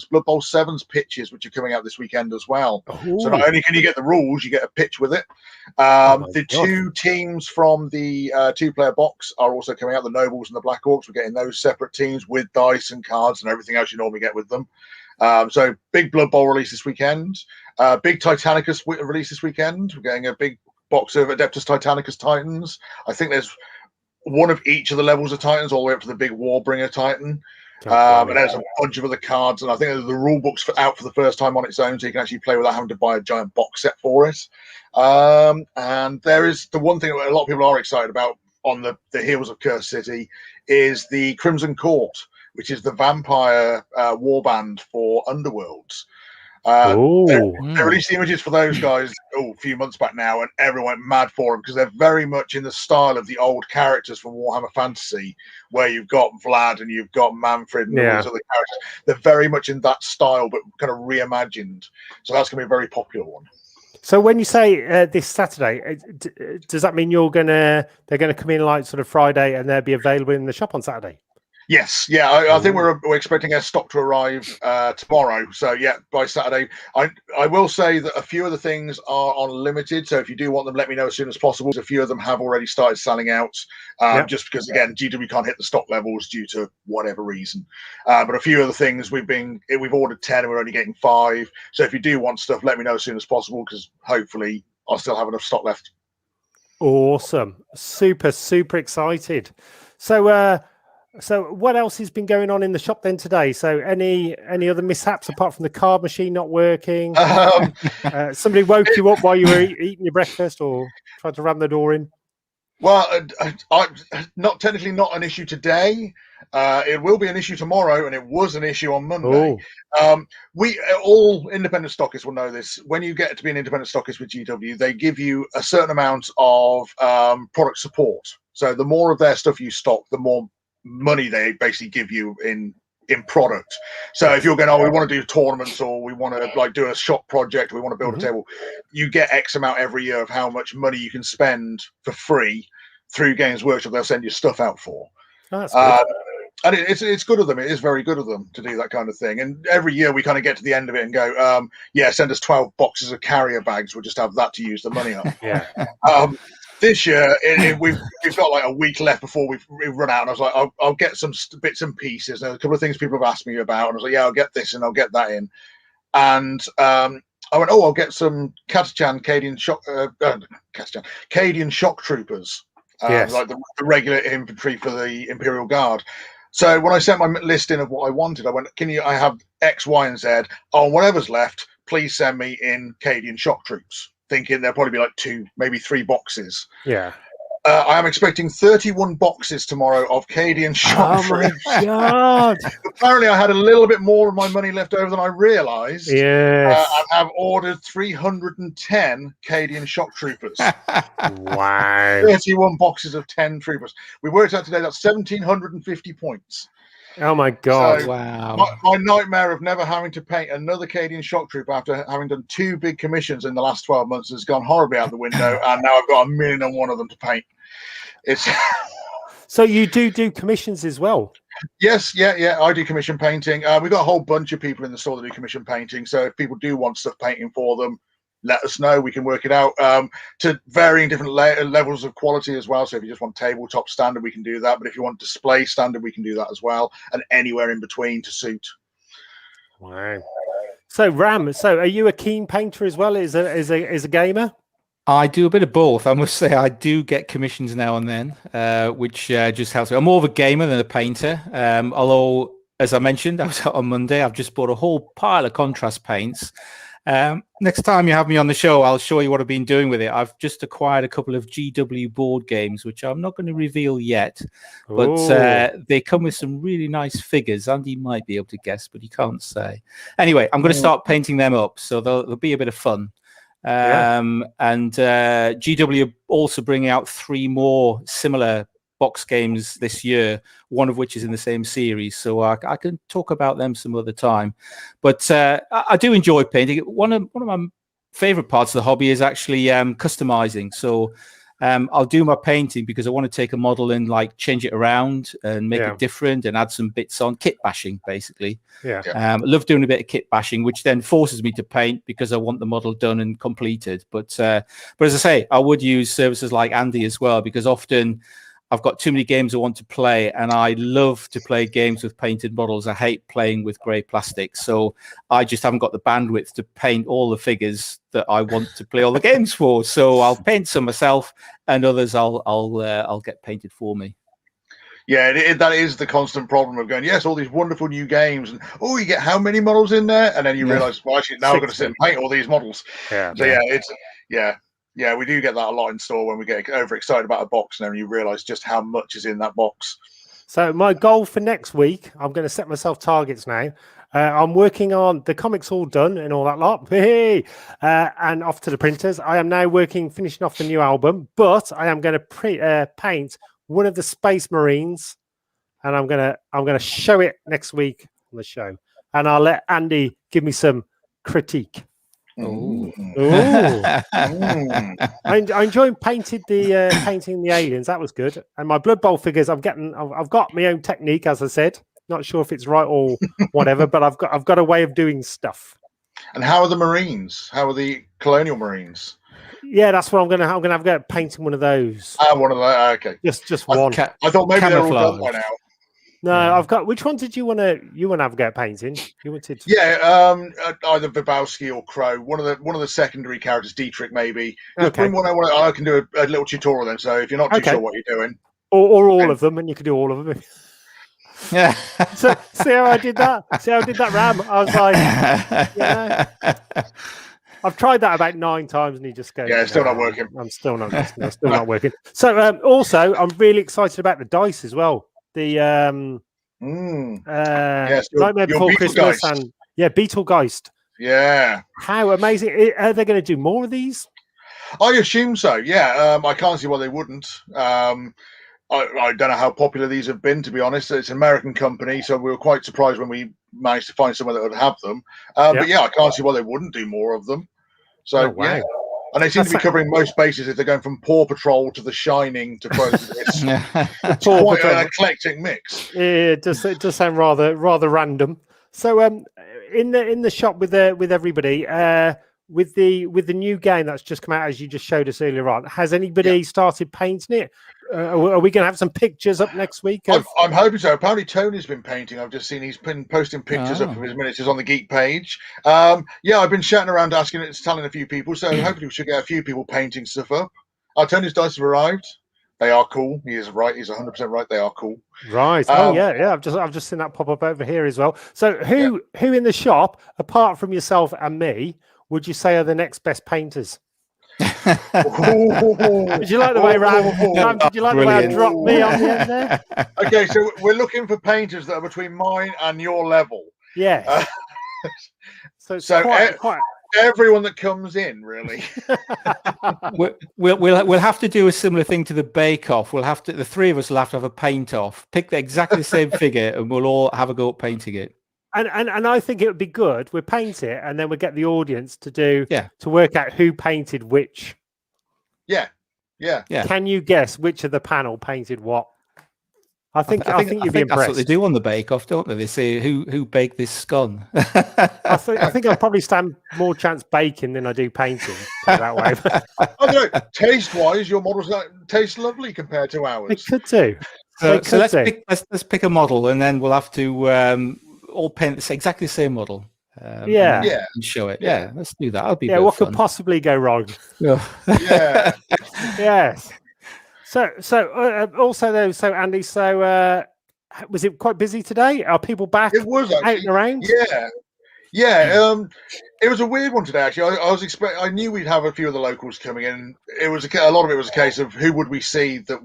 S2: Blood Bowl Sevens pitches, which are coming out this weekend as well. Ooh. So not only can you get the rules, you get a pitch with it. The two teams from the two-player box are also coming out, the Nobles and the Black Orcs. We're getting those separate teams with dice and cards and everything else you normally get with them. So big Blood Bowl release this weekend. Big Titanicus release this weekend. We're getting a big box of Adeptus Titanicus Titans. I think there's one of each of the levels of Titans, all the way up to the big Warbringer Titan. And there's a bunch of other cards, and I think the rule book's out for the first time on its own, so you can actually play without having to buy a giant box set for it. And there is the one thing that a lot of people are excited about on the heels of Curse City is the Crimson Court, which is the vampire warband for Underworlds. They released the images for those guys a few months back now, and everyone went mad for them because they're very much in the style of the old characters from Warhammer Fantasy, where you've got Vlad and you've got Manfred and all those other characters. They're very much in that style, but kind of reimagined. So that's going to be a very popular one.
S1: So when you say this Saturday, does that mean they're going to come in like sort of Friday and they'll be available in the shop on Saturday?
S2: Yes, yeah, I think we're expecting our stock to arrive tomorrow. So yeah, by Saturday. I will say that a few of the things are on limited. So if you do want them, let me know as soon as possible. A few of them have already started selling out, just because again, GW can't hit the stock levels due to whatever reason. But a few of the things we've ordered 10 and we're only getting 5. So if you do want stuff, let me know as soon as possible because hopefully I'll still have enough stock left.
S1: Awesome, super excited. So what else has been going on in the shop then today? So any other mishaps apart from the card machine not working? Somebody woke you up while you were eating your breakfast or tried to ram the door in?
S2: Well, not technically not an issue today. It will be an issue tomorrow, and it was an issue on Monday. We all independent stockists will know this. When you get to be an independent stockist with GW, they give you a certain amount of product support. So the more of their stuff you stock, the more money they basically give you in product. So if you're going, we want to do tournaments or we want to like do a shop project, we want to build a table, you get X amount every year of how much money you can spend for free through Games Workshop. They'll send you stuff out for.
S1: That's good.
S2: And it's good of them. It is very good of them to do that kind of thing. And every year we kind of get to the end of it and go, send us 12 boxes of carrier bags. We'll just have that to use the money up. This year, we've got like a week left before we've run out, and I was like, I'll get some bits and pieces. And a couple of things people have asked me about, and I was like, yeah, I'll get this and I'll get that in. And I went, I'll get some Cadian shock troopers, like the regular infantry for the Imperial Guard. So when I sent my list in of what I wanted, I went, I have X, Y, and Z. Oh, whatever's left, please send me in Cadian shock troops. Thinking there'll probably be like 2, maybe 3 boxes.
S1: Yeah.
S2: I am expecting 31 boxes tomorrow of Cadian shock troopers.
S1: Oh my god!
S2: Apparently, I had a little bit more of my money left over than I realised.
S1: Yes.
S2: I have ordered 310 Cadian shock troopers.
S1: Wow!
S2: 31 boxes of 10 troopers. We worked out today that's 1,750 points.
S1: Oh my god!
S2: So
S3: wow!
S2: My nightmare of never having to paint another Cadian shock trooper after having done 2 big commissions in the last 12 months has gone horribly out the window, and now I've got 1,000,001 of them to paint. It's
S1: so you do commissions as well?
S2: Yes, yeah. I do commission painting. We've got a whole bunch of people in the store that do commission painting. So if people do want stuff painting for them, let us know. We can work it out to varying different levels of quality as well. So if you just want tabletop standard, we can do that. But if you want display standard, we can do that as well. And anywhere in between to suit.
S1: Wow. So Ram, are you a keen painter as well as a gamer?
S3: I do a bit of both. I must say I do get commissions now and then, which just helps me. I'm more of a gamer than a painter. Although, as I mentioned, I was out on Monday. I've just bought a whole pile of contrast paints. Next time you have me on the show, I'll show you what I've been doing with it. I've just acquired a couple of GW board games, which I'm not going to reveal yet, but they come with some really nice figures. Andy might be able to guess, but he can't say. Anyway, I'm going to start painting them up, so there'll be a bit of fun. And GW also bringing out 3 more similar box games this year, one of which is in the same series. So I can talk about them some other time. But I do enjoy painting. One of my favorite parts of the hobby is actually customizing. So I'll do my painting because I want to take a model and like change it around and make it different and add some bits on. Kit bashing, basically. I love doing a bit of kit bashing, which then forces me to paint because I want the model done and completed. But as I say, I would use services like Andy as well, because often I've got too many games I want to play, and I love to play games with painted models. I hate playing with grey plastic, so I just haven't got the bandwidth to paint all the figures that I want to play all the games for. So I'll paint some myself, and others I'll get painted for me.
S2: Yeah, that is the constant problem of going, yes, all these wonderful new games, and you get how many models in there, and then you realise, well, actually, now I've got to sit and paint all these models. Yeah, we do get that a lot in store when we get overexcited about a box, and then you realise just how much is in that box.
S1: So my goal for next week, I'm going to set myself targets now. I'm working on the comics all done and all that lot. And off to the printers. I am now finishing off the new album, but I am going to paint one of the Space Marines, and I'm gonna show it next week on the show, and I'll let Andy give me some critique.
S3: Ooh.
S1: I enjoyed painting the aliens. That was good. And my Blood Bowl figures, I've got my own technique, as I said. Not sure if it's right or whatever, but I've got a way of doing stuff.
S2: And how are the Marines? How are the Colonial Marines?
S1: Yeah, that's what I'm gonna have a go at painting one of those.
S2: One of those. Okay,
S1: just one.
S2: I thought maybe they're all done by now.
S1: No, I've got. Which one did you want to have a go at painting? You wanted?
S2: Either Vabowski or Crow. One of the secondary characters, Dietrich, maybe. Bring one I can do a little tutorial then. So if you're not too sure what you're doing,
S1: or all of them, and you can do all of them.
S3: Yeah.
S1: So see how I did that? See how I did that, Ram? I was like, I've tried that about 9 times, and he just goes,
S2: it's still not working.
S1: I'm still not working. So also, I'm really excited about the dice as well. The Nightmare Before Christmas and Beetlegeist.
S2: Yeah.
S1: How amazing. Are they going to do more of these?
S2: I assume so, yeah. I can't see why they wouldn't. I don't know how popular these have been, to be honest. It's an American company, so we were quite surprised when we managed to find somewhere that would have them. But I can't see why they wouldn't do more of them. So, yeah. And they seem to be covering most bases if they're going from Paw Patrol to The Shining to Frozen. It's quite an eclectic mix.
S1: It does sound rather random. So in the shop with everybody, with the new game that's just come out, as you just showed us earlier on, has anybody started painting it? Are we going to have some pictures up next week?
S2: I'm hoping so. Apparently Tony's been painting. I've just seen he's been posting pictures up of his miniatures on the Geek page. I've been shouting around telling a few people, so hopefully we should get a few people painting stuff up. Tony's dice have arrived. They are cool. He is right. He's 100% right. They are cool.
S1: Right. I've just seen that pop up over here as well. So who in the shop, apart from yourself and me, would you say are the next best painters? Did you like the way Ram? Did you like the way I dropped me on the end there?
S2: Okay, so we're looking for painters that are between mine and your level.
S1: Yeah. So quite
S2: everyone that comes in, really.
S3: We'll have to do a similar thing to the Bake Off. The 3 of us will have to have a paint off. Pick exactly the same figure, and we'll all have a go at painting it.
S1: And I think it would be good. We paint it, and then we get the audience to work out who painted which.
S2: Yeah.
S1: Can you guess which of the panel painted what? I think you'd be impressed.
S3: That's what they do on the Bake Off, don't they? They say who baked this scone.
S1: I think I'll probably stand more chance baking than I do painting that way.
S2: I don't know. Taste-wise, your models taste lovely compared to ours.
S1: They could do.
S3: So let's pick a model, and then we'll have to all paint exactly the same model. And show it. Yeah, let's do that. That'll be
S1: what
S3: fun.
S1: could possibly go wrong?
S2: Yeah.
S1: Yes. So also though, so Andy, was it quite busy today? Are people back?
S2: It was actually,
S1: out and around.
S2: Yeah. It was a weird one today. Actually, I knew we'd have a few of the locals coming in. It was a lot of it was a case of who would we see that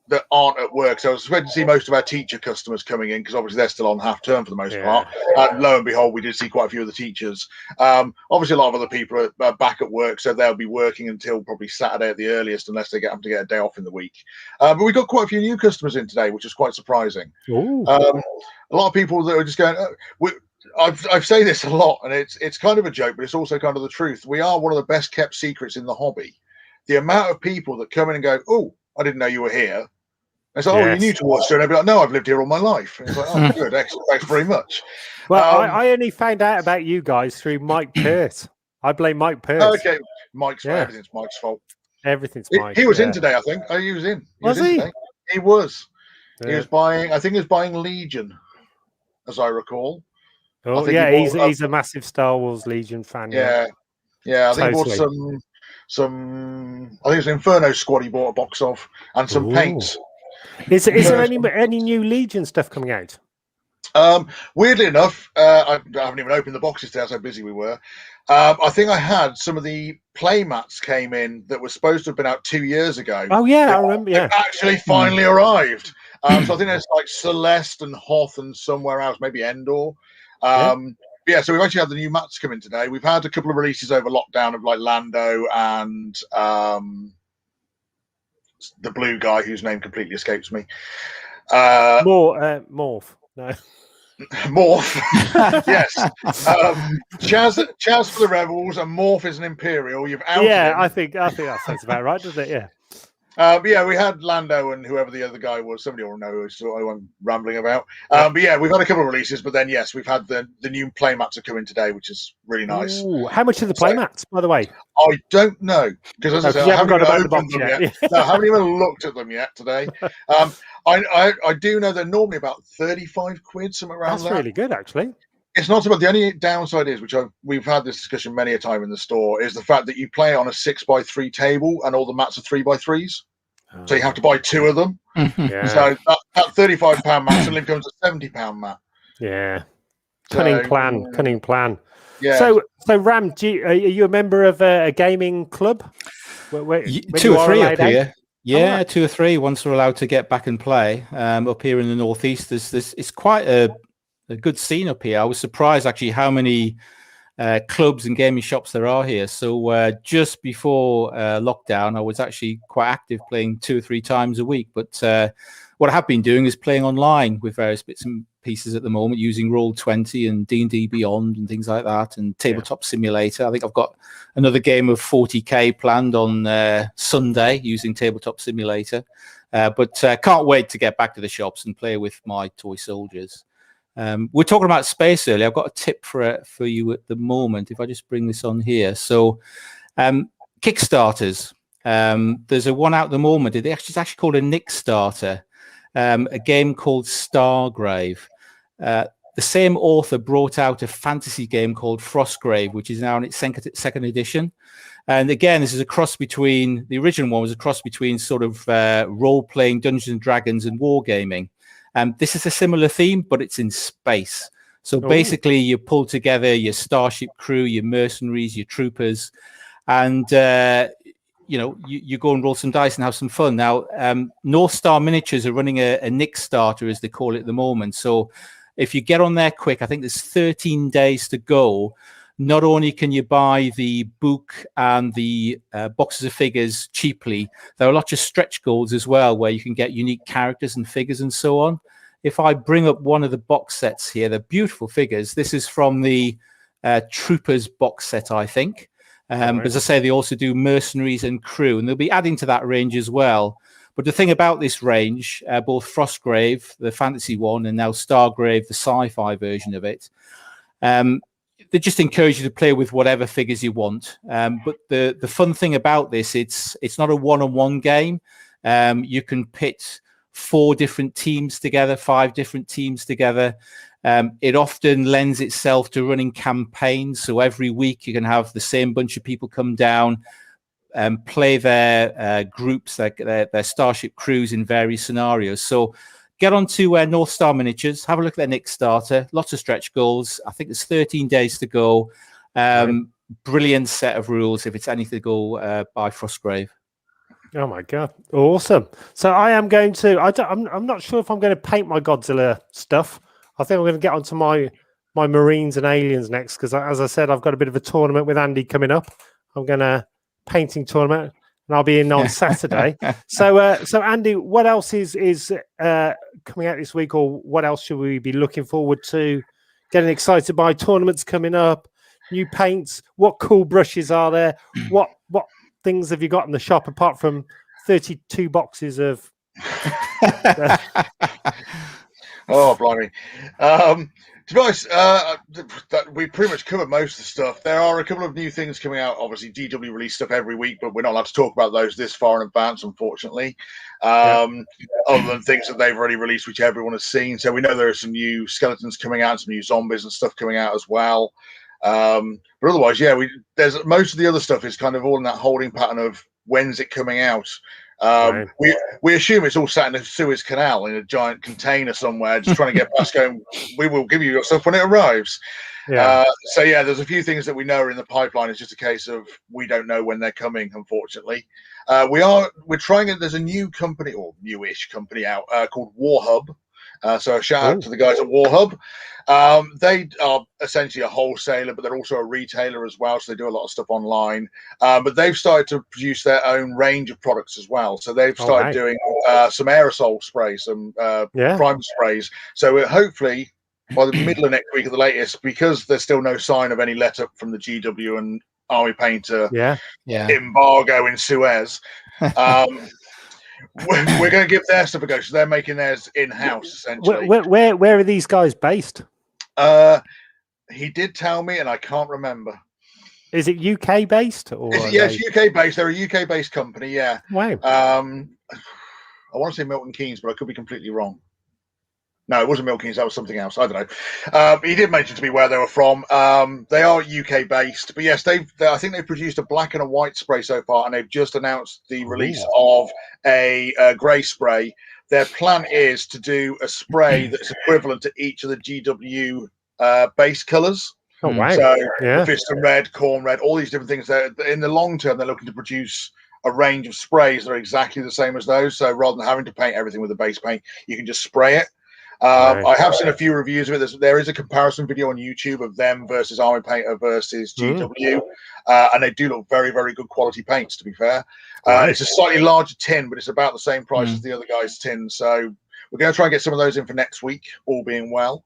S2: that aren't at work. So I was expecting to see most of our teacher customers coming in because obviously they're still on half term for the most part. And lo and behold, we did see quite a few of the teachers. Obviously, a lot of other people are back at work, so they'll be working until probably Saturday at the earliest, unless they have to get a day off in the week. But we got quite a few new customers in today, which is quite surprising. A lot of people that are just going. I've said this a lot, and it's kind of a joke, but it's also kind of the truth. We are one of the best kept secrets in the hobby. The amount of people that come in and go, "Oh, I didn't know you were here." It's like, "Oh, you're new to Worcester," and I'd be like, "No, I've lived here all my life." And it's like, "Oh, good, excellent, thanks very much."
S1: Well, I only found out about you guys through Mike Pearce. I blame Mike Pearce.
S2: Okay, everything's Mike's fault.
S1: Everything's Mike.
S2: He was in today, I think. Oh, he was in.
S1: Was he?
S2: Today. He was. Yeah. He was buying. I think he was buying Legion, as I recall.
S1: Oh, yeah, he's a massive Star Wars Legion fan.
S2: Yeah. I think he bought some. I think it was Inferno Squad. He bought a box of and some paints.
S1: Is there any new Legion stuff coming out?
S2: Weirdly enough, I haven't even opened the boxes today. That's how busy we were. I think I had some of the play mats came in that were supposed to have been out 2 years ago.
S1: Oh yeah, I remember. Yeah,
S2: actually finally arrived. So I think there's like Celeste and Hoth and somewhere else, maybe Endor. So we've actually had the new mats come in today. We've had a couple of releases over lockdown of like Lando and the blue guy whose name completely escapes me.
S1: Morph. No.
S2: Morph. Yes. Chaz for the Rebels and Morph is an Imperial. You've outed him.
S1: I think that sounds about right, doesn't it? Yeah.
S2: We had Lando and whoever the other guy was. Somebody will know who I'm rambling about. We've had a couple of releases, but then yes, we've had the new playmats have come in today, which is really nice.
S1: Ooh, how much are the playmats, by the way?
S2: I don't know because as I said, I haven't even opened them yet. No, I haven't even looked at them yet today. I do know they're normally about 35 quid, somewhere around that.
S1: That's really good, actually.
S2: It's not about the only downside is, which we've had this discussion many a time in the store, is the fact that you play on a 6x3 table and all the mats are 3x3s. So you have to buy two of them.
S1: Yeah.
S2: So that £35 mat suddenly becomes a £70 mat.
S1: Yeah. Cunning plan.
S2: Yeah.
S1: So Ram, are you a member of a gaming club?
S3: Two or three up here. Yeah, 2 or 3. Once we're allowed to get back and play up here in the northeast, it's quite a good scene up here. I was surprised actually how many clubs and gaming shops there are here. So just before lockdown, I was actually quite active, playing 2 or 3 times a week. But what I have been doing is playing online with various bits and pieces at the moment, using Roll20 and D&D Beyond and things like that, and Tabletop Simulator. I think I've got another game of 40k planned on Sunday using Tabletop Simulator. But can't wait to get back to the shops and play with my toy soldiers. We're talking about space earlier. I've got a tip for you at the moment. If I just bring this on here. So Kickstarters. There's a one out at the moment. It's actually called a Nickstarter. A game called Stargrave. The same author brought out a fantasy game called Frostgrave, which is now in its second edition. And again, this is a cross between, the original one was a cross between sort of role-playing Dungeons and Dragons and wargaming. This is a similar theme, but it's in space. So basically, you pull together your starship crew, your mercenaries, your troopers, and you go and roll some dice and have some fun. Now, North Star Miniatures are running a Nickstarter, as they call it at the moment. So if you get on there quick, I think there's 13 days to go. Not only can you buy the book and the boxes of figures cheaply, there are lots of stretch goals as well, where you can get unique characters and figures and so on. If I bring up one of the box sets here, they're beautiful figures. This is from the Troopers box set, I think. But as I say, they also do mercenaries and crew, and they'll be adding to that range as well. But the thing about this range, both Frostgrave, the fantasy one, and now Stargrave, the sci-fi version of it, they just encourage you to play with whatever figures you want. But the fun thing about this, it's not a one-on-one game. You can pit 4 different teams together, 5 different teams together. It often lends itself to running campaigns. So every week you can have the same bunch of people come down and play their groups, their starship crews in various scenarios. So get on to North Star Miniatures, have a look at their Nickstarter, lots of stretch goals. I think there's 13 days to go. Brilliant set of rules if it's anything to go by Frostgrave.
S1: Oh my god, awesome! So I am going to. I'm not sure if I'm going to paint my Godzilla stuff. I think I'm going to get onto my Marines and Aliens next because, as I said, I've got a bit of a tournament with Andy coming up. I'm going to painting tournament, and I'll be in on Saturday. So Andy, what else is coming out this week, or what else should we be looking forward to? Getting excited by tournaments coming up, new paints. What cool brushes are there? What things have you got in the shop apart from 32 boxes of
S2: Oh, blimey. To be honest, we pretty much covered most of the stuff. There are a couple of new things coming out. Obviously, DW release stuff every week, but we're not allowed to talk about those this far in advance, unfortunately. Other than things that they've already released, which everyone has seen. So we know there are some new skeletons coming out, some new zombies and stuff coming out as well. But otherwise, there's most of the other stuff is kind of all in that holding pattern of when's it coming out.
S1: Right.
S2: We assume it's all sat in a Suez Canal in a giant container somewhere, just trying to get past going, we will give you your stuff when it arrives. There's a few things that we know are in the pipeline. It's just a case of we don't know when they're coming, unfortunately. We're trying it. There's a new company, or newish company out called Warhub. So a shout out to the guys at Warhub. They are essentially a wholesaler, but they're also a retailer as well. So they do a lot of stuff online. But they've started to produce their own range of products as well. So they've started doing some aerosol sprays, some prime sprays. So hopefully by the middle of next week at the latest, because there's still no sign of any let up from the GW and Army Painter embargo in Suez. We're going to give their stuff a go. So they're making theirs in-house, essentially.
S1: Where are these guys based?
S2: He did tell me, and I can't remember.
S1: Is it UK based?
S2: Yes, UK based. They're a UK based company. Yeah.
S1: Wow.
S2: I want to say Milton Keynes, but I could be completely wrong. No, it wasn't Milton Keynes. That was something else. I don't know. He did mention to me where they were from. They are UK based, but yes, I think they've produced a black and a white spray so far, and they've just announced the release of a grey spray. Their plan is to do a spray that's equivalent to each of the GW base colours.
S1: Oh wow!
S2: So Fiston Red, Corn Red, all these different things. In the long term, they're looking to produce a range of sprays that are exactly the same as those. So rather than having to paint everything with a base paint, you can just spray it. I have seen a few reviews of it. There is a comparison video on YouTube of them versus Army Painter versus GW, and they do look very, very good quality paints, to be fair. It's a slightly larger tin, but it's about the same price as the other guy's tin. So we're going to try and get some of those in for next week, all being well.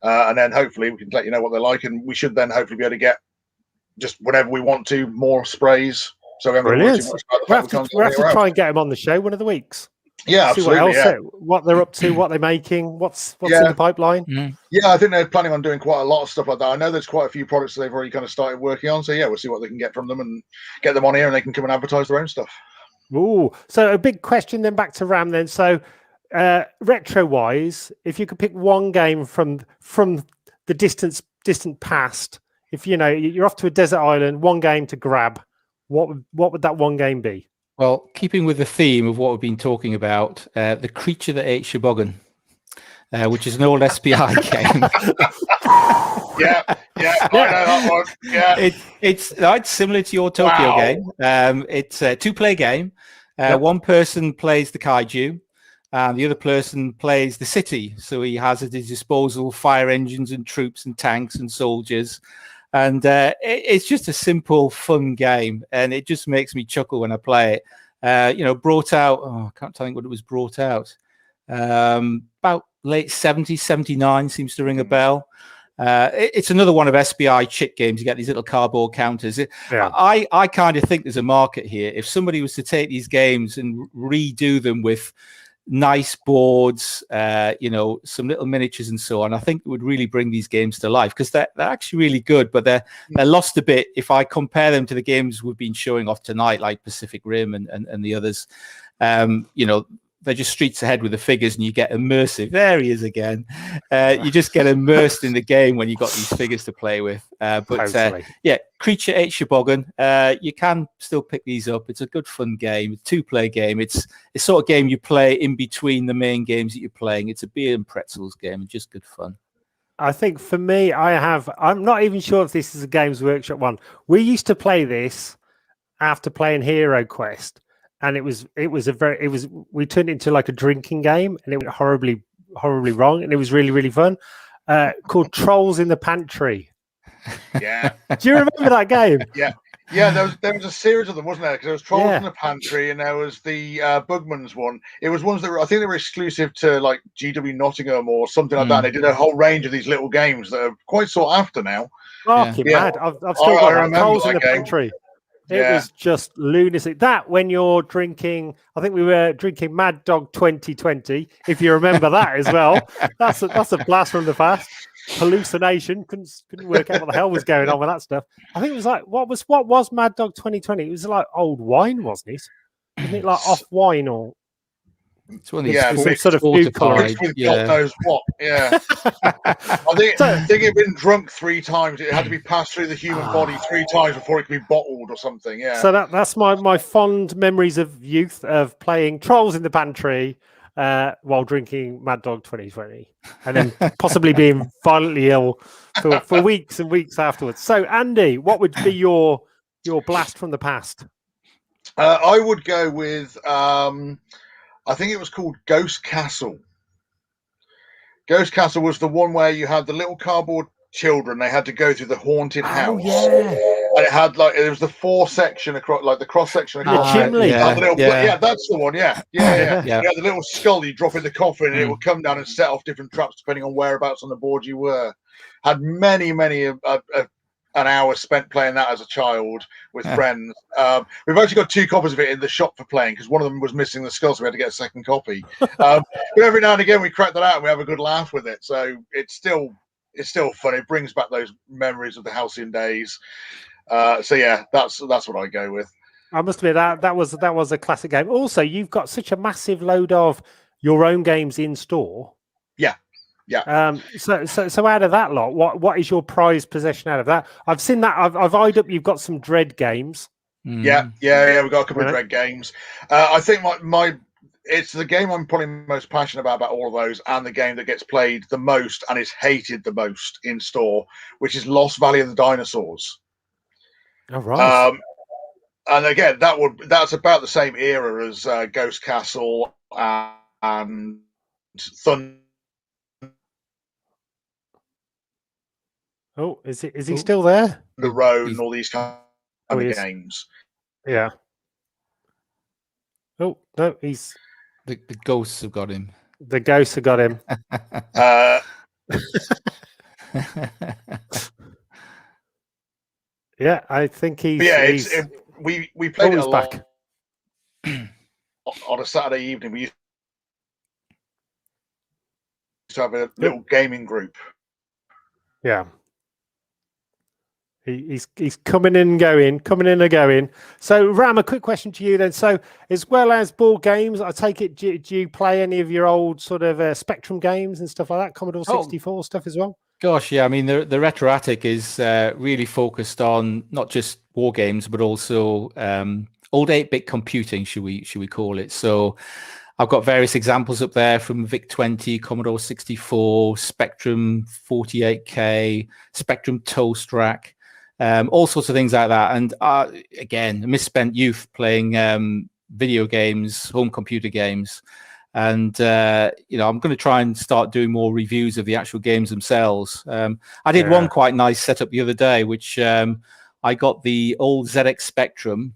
S2: And then hopefully we can let you know what they're like, and we should then hopefully be able to get just whenever we want to, more sprays. So
S1: brilliant. We'll have to try and get them on the show one of the weeks.
S2: Yeah, absolutely.
S1: What they're up to, what they're making, what's in the pipeline.
S2: Yeah, I think they're planning on doing quite a lot of stuff like that. I know there's quite a few products that they've already kind of started working on. So yeah, we'll see what they can get from them and get them on here, and they can come and advertise their own stuff.
S1: Ooh, so a big question then back to Ram then. So retro wise, if you could pick one game from the distant past, if you're off to a desert island, one game to grab, what would that one game be?
S3: Well, keeping with the theme of what we've been talking about, The Creature That Ate Sheboygan, which is an old SPI game.
S2: I know that one. Yeah,
S3: it's similar to your Tokyo game. It's a two-player game. One person plays the kaiju, and the other person plays the city. So he has at his disposal fire engines and troops and tanks and soldiers. And it's just a simple, fun game, and it just makes me chuckle when I play it. Brought out, I can't think what it was brought out. About late 70s, 79 seems to ring a bell. It's another one of SPI chit games. You get these little cardboard counters. I kind of think there's a market here. If somebody was to take these games and redo them with nice boards, some little miniatures and so on, I think it would really bring these games to life, because they're actually really good, but they're lost a bit if I compare them to the games we've been showing off tonight, like Pacific Rim and the others. They're just streets ahead with the figures, and you get immersive. There he is again. You just get immersed in the game when you got these figures to play with. Creature Ate Sheboygan. You can still pick these up. It's a good, fun game. It's a two-player game. It's sort of game you play in between the main games that you're playing. It's a beer and pretzels game, and just good fun.
S1: I think for me, I'm not even sure if this is a Games Workshop one. We used to play this after playing Hero Quest. and we turned it into like a drinking game, and it went horribly wrong, and it was really fun. Called Trolls in the Pantry.
S2: Yeah.
S1: Do you remember that game?
S2: Yeah. There was a series of them, wasn't there? Because there was Trolls in the Pantry, and there was the Bugman's one. It was ones that I think they were exclusive to like GW Nottingham or something like that. And they did a whole range of these little games that are quite sought after now.
S1: Mad! I've still got that. Trolls in the Pantry. It was just lunacy. That when you're drinking, I think we were drinking Mad Dog 2020, if you remember that as well. That's a blast from the past. Hallucination. Couldn't work out what the hell was going on with that stuff. I think it was like what was Mad Dog 2020? It was like old wine, wasn't it? Wasn't it like off wine or?
S3: It's one of these
S1: some sort of food colour.
S2: God knows what. Yeah. I think it'd been drunk 3 times. It had to be passed through the human body 3 times before it could be bottled or something. Yeah.
S1: So that's my fond memories of youth of playing Trolls in the Pantry while drinking Mad Dog 2020, and then possibly being violently ill for weeks and weeks afterwards. So Andy, what would be your blast from the past?
S2: I would go with. I think it was called Ghost Castle. Ghost Castle was the one where you had the little cardboard children. They had to go through the haunted house.
S1: Yeah.
S2: And it had it was the 4 section across, like the cross section across.
S1: The chimney.
S2: Yeah, that's the one. Yeah. You had the little skull you drop in the coffin, and it would come down and set off different traps depending on whereabouts on the board you were. Had many an hour spent playing that as a child with friends. We've actually got 2 copies of it in the shop for playing because one of them was missing the skull, so we had to get a second copy. But every now and again we crack that out and we have a good laugh with it. So it's still fun. It brings back those memories of the halcyon days. So yeah, that's what I go with.
S1: I must admit that was a classic game. Also, you've got such a massive load of your own games in store.
S2: Yeah.
S1: So out of that lot, what is your prized possession out of that? I've seen that. I've eyed up. You've got some Dread games.
S2: Yeah. We've got a couple of Dread games. I think it's the game I'm probably most passionate about all of those, and the game that gets played the most and is hated the most in store, which is Lost Valley of the Dinosaurs.
S1: All right.
S2: And again, that's about the same era as Ghost Castle and Thunder.
S1: Oh, is he still there?
S2: The Road and all these kind of games.
S1: Yeah. Oh no, he's
S3: the ghosts have got him.
S1: The ghosts have got him. Yeah, I think he's. Yeah,
S2: we played it a lot
S1: back
S2: on a Saturday evening. We used to have a little gaming group.
S1: Yeah. He's coming in and going. So, Ram, a quick question to you then. So, as well as board games, I take it, do you play any of your old sort of Spectrum games and stuff like that? Commodore 64 stuff as well?
S3: Gosh, yeah. I mean, the Retro Attic is really focused on not just war games, but also old 8-bit computing, should we call it. So, I've got various examples up there from VIC-20, Commodore 64, Spectrum 48K, Spectrum Toast Rack. All sorts of things like that. And again, misspent youth playing video games, home computer games. And, I'm going to try and start doing more reviews of the actual games themselves. I did one quite nice setup the other day, which I got the old ZX Spectrum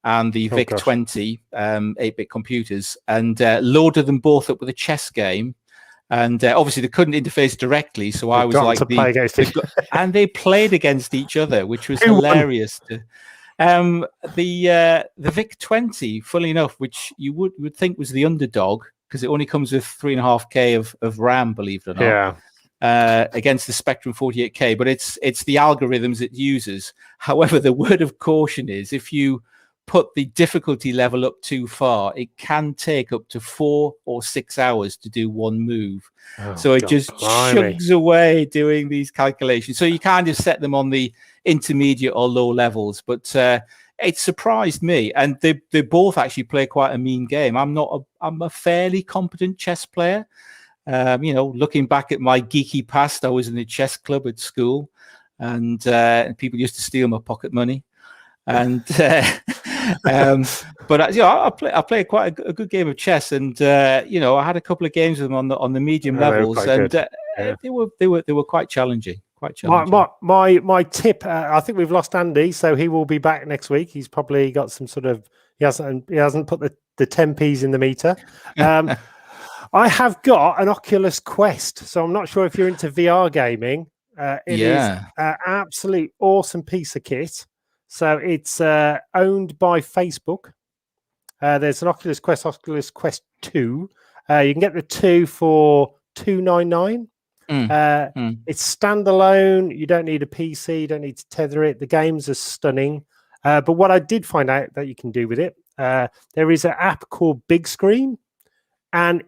S3: and the VIC-20 8-bit computers and loaded them both up with a chess game. And obviously they couldn't interface directly, so I was like, and they played against each other, which was hilarious. The VIC-20, funnily enough, which you would think was the underdog because it only comes with 3.5K of RAM, believe it or not. Yeah. Against the Spectrum 48K, but it's the algorithms it uses. However, the word of caution is if you put the difficulty level up too far, it can take up to 4 or 6 hours to do one move. So it just chugs away doing these calculations. So you kind of set them on the intermediate or low levels, but it surprised me. And they both actually play quite a mean game. I'm a fairly competent chess player. Looking back at my geeky past, I was in a chess club at school, and people used to steal my pocket money. And But I play quite a good game of chess, and I had a couple of games with them on the medium levels, and they were quite challenging.
S1: My tip. I think we've lost Andy, so he will be back next week. He's probably got some sort of he hasn't put the 10p's in the meter. I have got an Oculus Quest, so I'm not sure if you're into VR gaming. It is an absolute awesome piece of kit. So it's owned by Facebook. There's an Oculus Quest 2. You can get the 2 for $299. It's standalone. You don't need a PC. You don't need to tether it. The games are stunning. But what I did find out that you can do with it, there is an app called Big Screen, and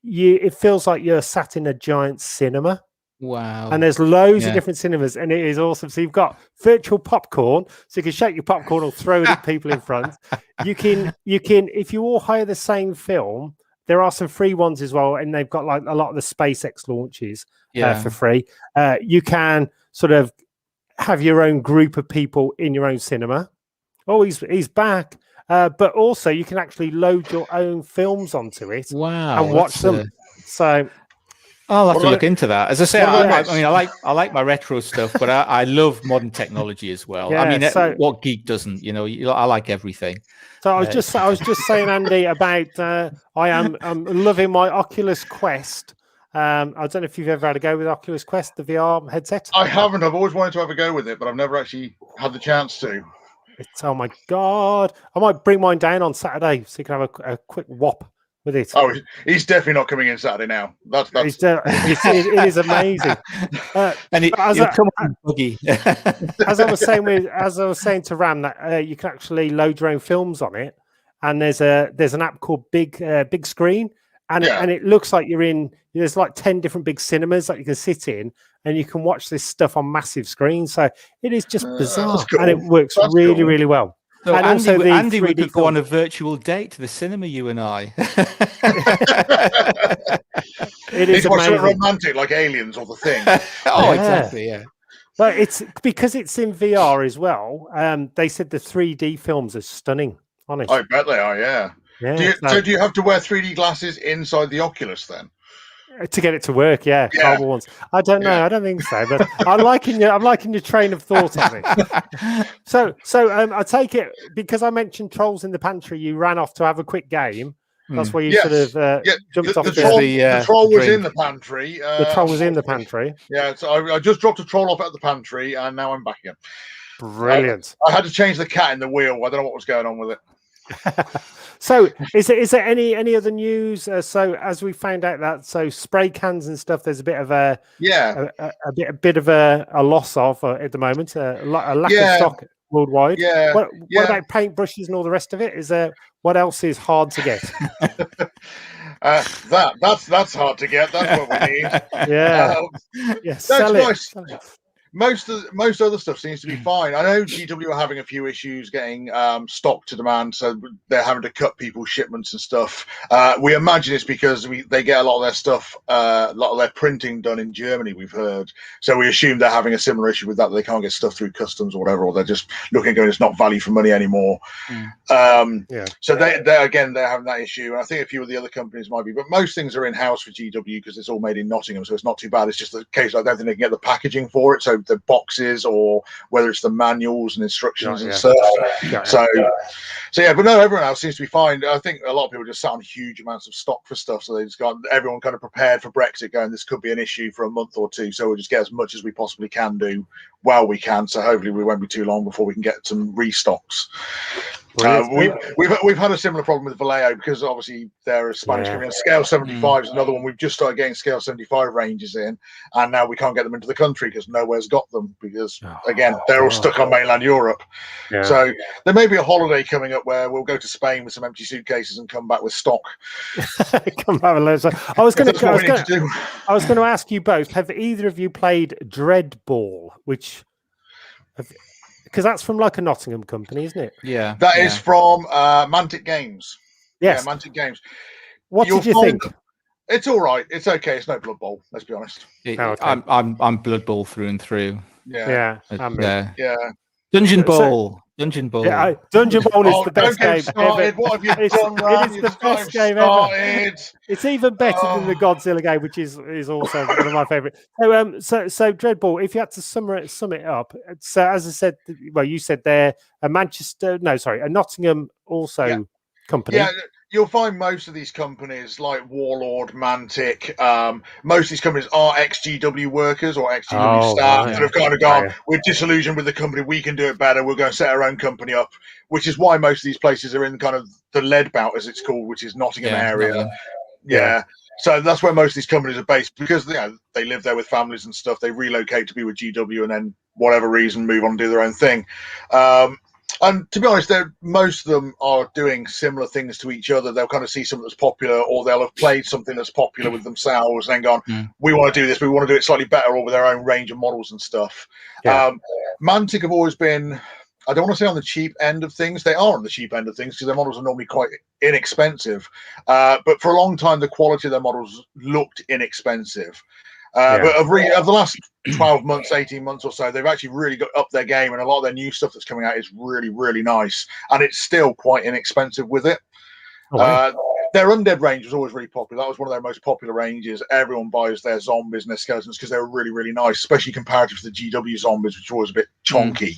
S1: it feels like you're sat in a giant cinema.
S3: Wow.
S1: And there's loads of different cinemas, and it is awesome. So you've got virtual popcorn, so you can shake your popcorn or throw it at people in front. You can if you all hire the same film, there are some free ones as well, and they've got like a lot of the SpaceX launches for free. You can sort of have your own group of people in your own cinema. Oh, he's back. But also you can actually load your own films onto it and watch them. So
S3: I'll have to look into that. As I say, I like my retro stuff, but I love modern technology as well.
S1: Yeah,
S3: I mean, what geek doesn't? I like everything.
S1: So I was just saying, Andy, about I'm loving my Oculus Quest. I don't know if you've ever had a go with Oculus Quest, the VR headset.
S2: I haven't. I've always wanted to have a go with it, but I've never actually had the chance to.
S1: Oh my god! I might bring mine down on Saturday so you can have a quick whop with it.
S2: Oh, he's definitely not coming in Saturday now.
S1: It is amazing.
S3: And he'll come on buggy.
S1: as I was saying to Ram, that you can actually load your own films on it, and there's an app called Big Screen, and it looks like there's like 10 different big cinemas that you can sit in, and you can watch this stuff on massive screens. So it is just bizarre, and it works really well.
S3: So
S1: and
S3: Andy, we could go on a virtual date to the cinema, you and I.
S1: It is amazing.
S2: Romantic, like Aliens or The Thing.
S3: Exactly, yeah.
S1: But it's because it's in VR as well. They said the 3D films are stunning. Honest,
S2: I bet they are. Yeah. Do you have to wear 3D glasses inside the Oculus then?
S1: To get it to work, cardboard ones. I don't know. I don't think so, but I'm liking your train of thought on it. So I take it because I mentioned Trolls in the Pantry. You ran off to have a quick game. That's why you sort of jumped off.
S2: The troll was in the pantry.
S1: The troll was in the pantry.
S2: Yeah, so I just dropped a troll off at the pantry, and now I'm back again.
S1: Brilliant.
S2: I had to change the cat in the wheel. I don't know what was going on with it.
S1: So is there any other news? So as we found out that spray cans and stuff, there's a bit of a bit of a loss of at the moment, a lack of stock worldwide.
S2: Yeah.
S1: What about paintbrushes and all the rest of it? Is there what else is hard to get?
S2: That's hard to get. That's what we need.
S1: Yes.
S2: That's nice. Most other stuff seems to be fine. I know GW are having a few issues getting stock to demand, so they're having to cut people's shipments and stuff. We imagine it's because they get a lot of their stuff, a lot of their printing done in Germany, we've heard. So we assume they're having a similar issue with that. They can't get stuff through customs or whatever, or they're just looking going, it's not value for money anymore. So they're having that issue. And I think a few of the other companies might be, but most things are in-house for GW because it's all made in Nottingham, so it's not too bad. It's just the case I don't think they can get the packaging for it. So the boxes or whether it's the manuals and instructions and stuff. But no, everyone else seems to be fine. I think a lot of people just sat on huge amounts of stock for stuff, so they just got everyone kind of prepared for Brexit, going, this could be an issue for a month or two, so we'll just get as much as we possibly can do while we can. So hopefully we won't be too long before we can get some restocks. We've had a similar problem with Vallejo because obviously they're a Spanish company. Scale 75 is another one. We've just started getting Scale 75 ranges in, and now we can't get them into the country because nowhere's got them because again they're all stuck on mainland Europe. So there may be a holiday coming up where we'll go to Spain with some empty suitcases and come back with stock.
S1: I was going to ask you both, have either of you played Dreadball, which because that's from like a Nottingham company, isn't it?
S3: Yeah.
S2: That is from Mantic Games.
S1: Yes.
S2: Yeah, Mantic Games.
S1: What did you think?
S2: It's all right. It's okay. It's no Blood Bowl, let's be honest.
S3: I'm Blood Bowl through and through.
S1: Yeah.
S2: Yeah.
S3: Dungeon Bowl. Dungeon Ball.
S1: Yeah, Dungeon Ball is the best
S2: don't
S1: game
S2: get started.
S1: ever.
S2: What have you done, Ram?
S1: It is the best game ever. It's even better than the Godzilla game, which is also one of my favourite. So Dreadball, if you had to sum it up, so as I said, well, you said they're a Nottingham also company.
S2: Yeah, you'll find most of these companies like Warlord, Mantic, most of these companies are ex-GW workers or ex-GW staff that have kind of gone, we're disillusioned with the company, we can do it better, we're going to set our own company up, which is why most of these places are in kind of the Leadbout, as it's called, which is Nottingham area. Yeah. So that's where most of these companies are based, because they live there with families and stuff. They relocate to be with GW and then, whatever reason, move on and do their own thing. And to be honest, most of them are doing similar things to each other. They'll kind of see something that's popular, or they'll have played something that's popular with themselves and then gone, we want to do this, we want to do it slightly better, or with their own range of models and stuff. Mantic have always been, I don't want to say on the cheap end of things. They are on the cheap end of things because their models are normally quite inexpensive. But for a long time, the quality of their models looked inexpensive. But of the last 12 months, 18 months or so, they've actually really got up their game, and a lot of their new stuff that's coming out is really, really nice. And it's still quite inexpensive with it. Their Undead range was always really popular. That was one of their most popular ranges. Everyone buys their zombies and their skeletons because they were really, really nice, especially comparative to the GW zombies, which were always a bit chonky.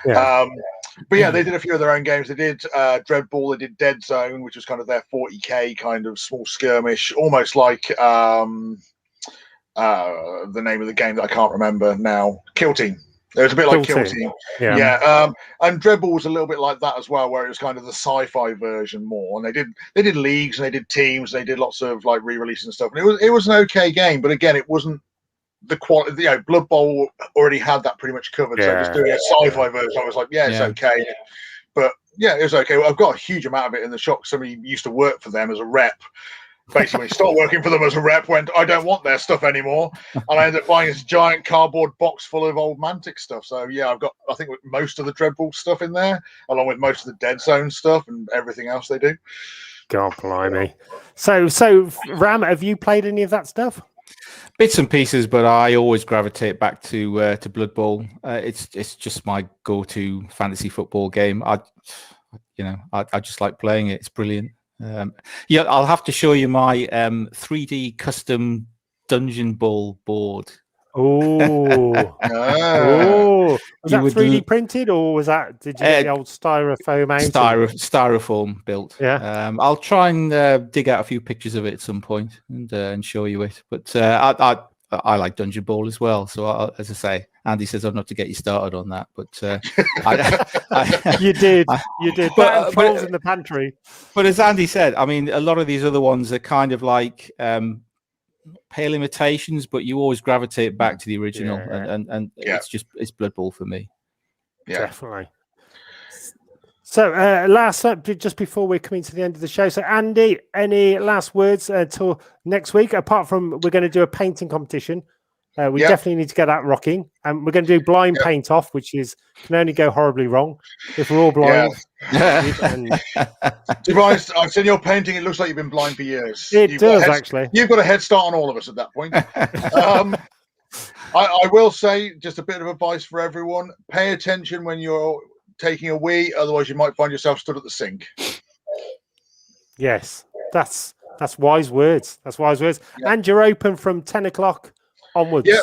S2: But yeah, they did a few of their own games. They did Dreadball, they did Dead Zone, which was kind of their 40k kind of small skirmish, almost like the name of the game that I can't remember now. Kill Team. It was a bit like Kill Team. And Dreadball was a little bit like that as well, where it was kind of the sci-fi version more. And they did leagues and they did teams. And they did lots of like re-releases and stuff. And it was an okay game, but again, it wasn't the quality. Blood Bowl already had that pretty much covered. So just doing a sci-fi version, I was like, it's okay. But yeah, it was okay. Well, I've got a huge amount of it in the shop. Somebody used to work for them as a rep. Basically, start working for them as a rep, went, I don't want their stuff anymore, and I ended up buying this giant cardboard box full of old Mantic stuff. So yeah, I've got, I think, most of the Dreadball stuff in there, along with most of the Dead Zone stuff and everything else they do.
S1: God blimey! So Ram, have you played any of that stuff?
S3: Bits and pieces, but I always gravitate back to Blood Bowl. It's just my go-to fantasy football game. I just like playing it. It's brilliant. I'll have to show you my 3D custom Dungeon Ball board.
S1: Was that 3D printed, or was that, did you get the old styrofoam out?
S3: Styrofoam built. I'll try and dig out a few pictures of it at some point and show you it. But I like Dungeon Ball as well. So as I say, Andy says I'm not to get you started on that, but
S1: you did. But in the pantry.
S3: But as Andy said, I mean, a lot of these other ones are kind of like pale imitations, but you always gravitate back to the original, and it's Blood Bowl for me.
S1: Definitely. So last up, just before we're coming to the end of the show, so Andy, any last words until next week? Apart from we're going to do a painting competition, we definitely need to get that rocking, and we're going to do blind paint off, which can only go horribly wrong if we're all blind.
S2: To be honest, I've seen your painting. It looks like you've been blind for years.
S1: It does actually.
S2: You've got a head start on all of us at that point. I will say, just a bit of advice for everyone: pay attention when you're taking a wee, otherwise you might find yourself stood at the sink.
S1: Yes, that's wise words. And you're open from 10 o'clock onwards.
S2: Yeah,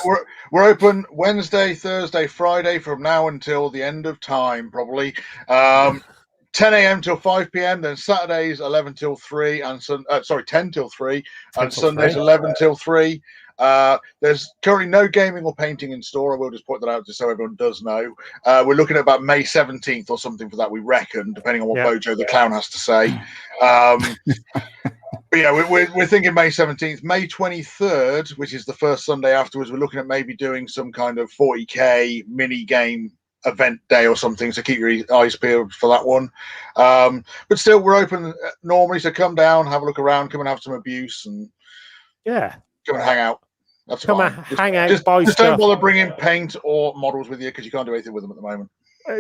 S2: we're open Wednesday, Thursday, Friday from now until the end of time, probably. 10 a.m. till 5 p.m. Then Saturdays 11 till 3 and 10 till 3 and Sundays 11 till 3. There's currently no gaming or painting in store. I will just point that out just so everyone does know. We're looking at about May 17th or something for that, we reckon, depending on what Bojo the Clown has to say. But yeah, we're thinking May 17th. May 23rd, which is the first Sunday afterwards, we're looking at maybe doing some kind of 40k mini game event day or something, so keep your eyes peeled for that one. But still, we're open normally, so come down, have a look around, come and have some abuse, and come and hang out. That's fine.
S1: Hang out.
S2: Just don't bother bringing paint or models with you, because you can't do anything with them at the moment.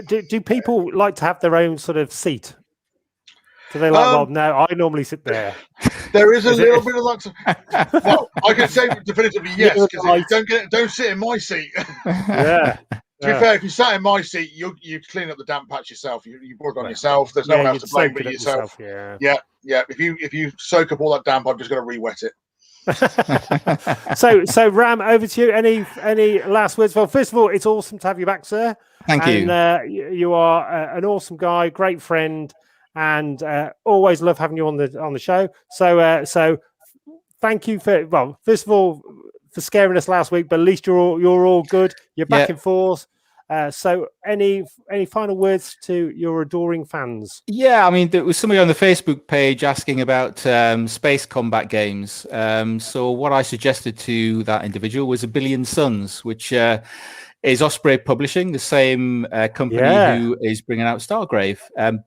S1: Do people like to have their own sort of seat? Do they like? Well, no, I normally sit there.
S2: There is a little bit of that. Well, I can say definitively yes, because don't sit in my seat. To be fair, if you sat in my seat, you clean up the damp patch yourself. You brought it on yourself. There's no one else to blame but yourself. Yeah. If you soak up all that damp, I'm just going to re-wet it.
S1: So Ram, over to you. Any last words? Well, first of all, it's awesome to have you back, sir.
S3: Thank you.
S1: You are an awesome guy, great friend, and always love having you on the show. So thank you for first of all for scaring us last week, but at least you're all good. You're back in force. So any final words to your adoring fans?
S3: Yeah, I mean, there was somebody on the Facebook page asking about space combat games. So what I suggested to that individual was A Billion Suns, which is Osprey Publishing, the same company who is bringing out Stargrave.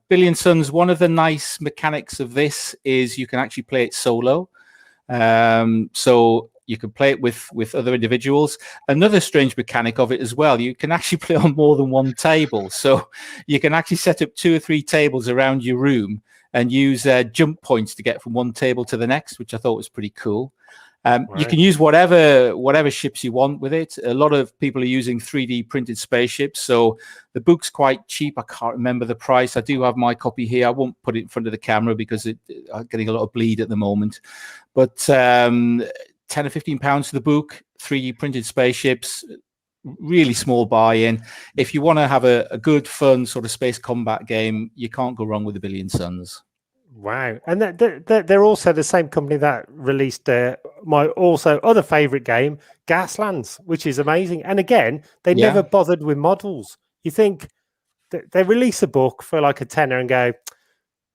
S3: Billion Suns, one of the nice mechanics of this is you can actually play it solo. So you can play it with other individuals. Another strange mechanic of it as well, you can actually play on more than one table. So you can actually set up 2 or 3 tables around your room and use jump points to get from one table to the next, which I thought was pretty cool. Right. You can use whatever ships you want with it. A lot of people are using 3D printed spaceships. So the book's quite cheap. I can't remember the price. I do have my copy here. I won't put it in front of the camera because I'm getting a lot of bleed at the moment. But 10 or 15 pounds for the book, 3D printed spaceships, really small buy-in. If you want to have a good, fun sort of space combat game, you can't go wrong with A Billion Suns.
S1: Wow. And they're also the same company that released my also other favorite game, Gaslands, which is amazing. And again, they never bothered with models. You think that they release a book for like a tenner and go,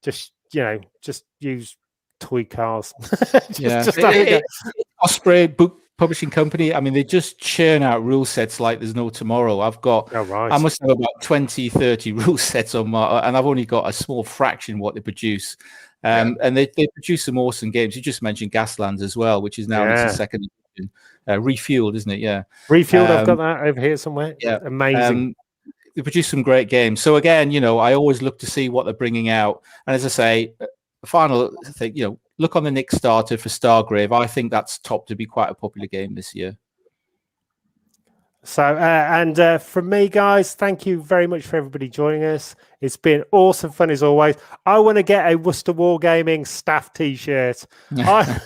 S1: just use toy cars.
S3: Osprey Book Publishing Company, I mean, they just churn out rule sets like there's no tomorrow. I must have about 20, 30 rule sets on and I've only got a small fraction what they produce. And they produce some awesome games. You just mentioned Gaslands as well, which is now in its second edition. Refueled, isn't it? Yeah.
S1: Refueled, I've got that over here somewhere. Yeah. Amazing.
S3: They produce some great games. So again, I always look to see what they're bringing out. And as I say, final thing, look on the Kickstarter for Stargrave. I think that's top to be quite a popular game this year.
S1: So, from me, guys, thank you very much for everybody joining us. It's been awesome fun as always. I want to get a Worcester Wargaming staff T-shirt. Look at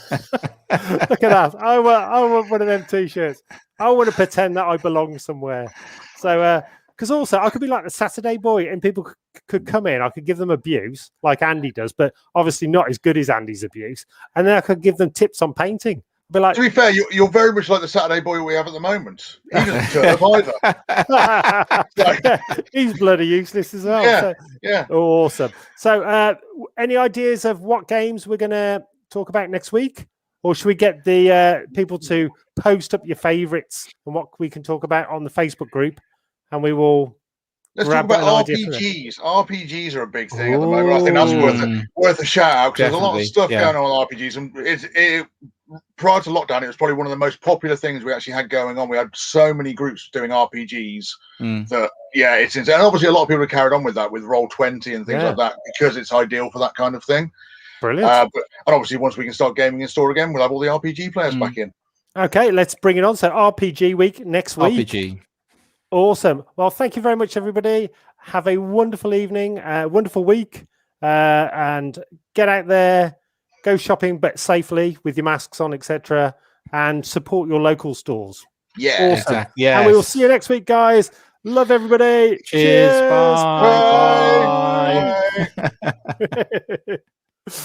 S1: that. I want one of them T-shirts. I want to pretend that I belong somewhere. So, because also I could be like the Saturday boy and people could come in. I could give them abuse like Andy does, but obviously not as good as Andy's abuse. And then I could give them tips on painting. But like,
S2: to be fair, you're very much like the Saturday boy we have at the moment. He doesn't turn up either.
S1: He's bloody useless as well.
S2: Yeah.
S1: Awesome. So any ideas of what games we're going to talk about next week? Or should we get the people to post up your favourites and what we can talk about on the Facebook group? And we will.
S2: Let's talk about RPGs. RPGs are a big thing at the moment. I think that's worth a shout out because there's a lot of stuff going on with RPGs. And prior to lockdown, it was probably one of the most popular things we actually had going on. We had so many groups doing RPGs that it's insane. And obviously, a lot of people have carried on with that with Roll20 and things like that because it's ideal for that kind of thing.
S1: Brilliant.
S2: And obviously, once we can start gaming in store again, we'll have all the RPG players back in.
S1: Okay, let's bring it on. So RPG week next week.
S3: RPG.
S1: Awesome. Well, thank you very much, everybody. Have a wonderful evening, wonderful week, and get out there, go shopping, but safely with your masks on, etc., and support your local stores.
S2: Yeah.
S1: Awesome.
S3: Exactly. Yes.
S1: And we will see you next week, guys. Love everybody.
S3: Cheers. Bye.
S2: Bye.
S1: Bye.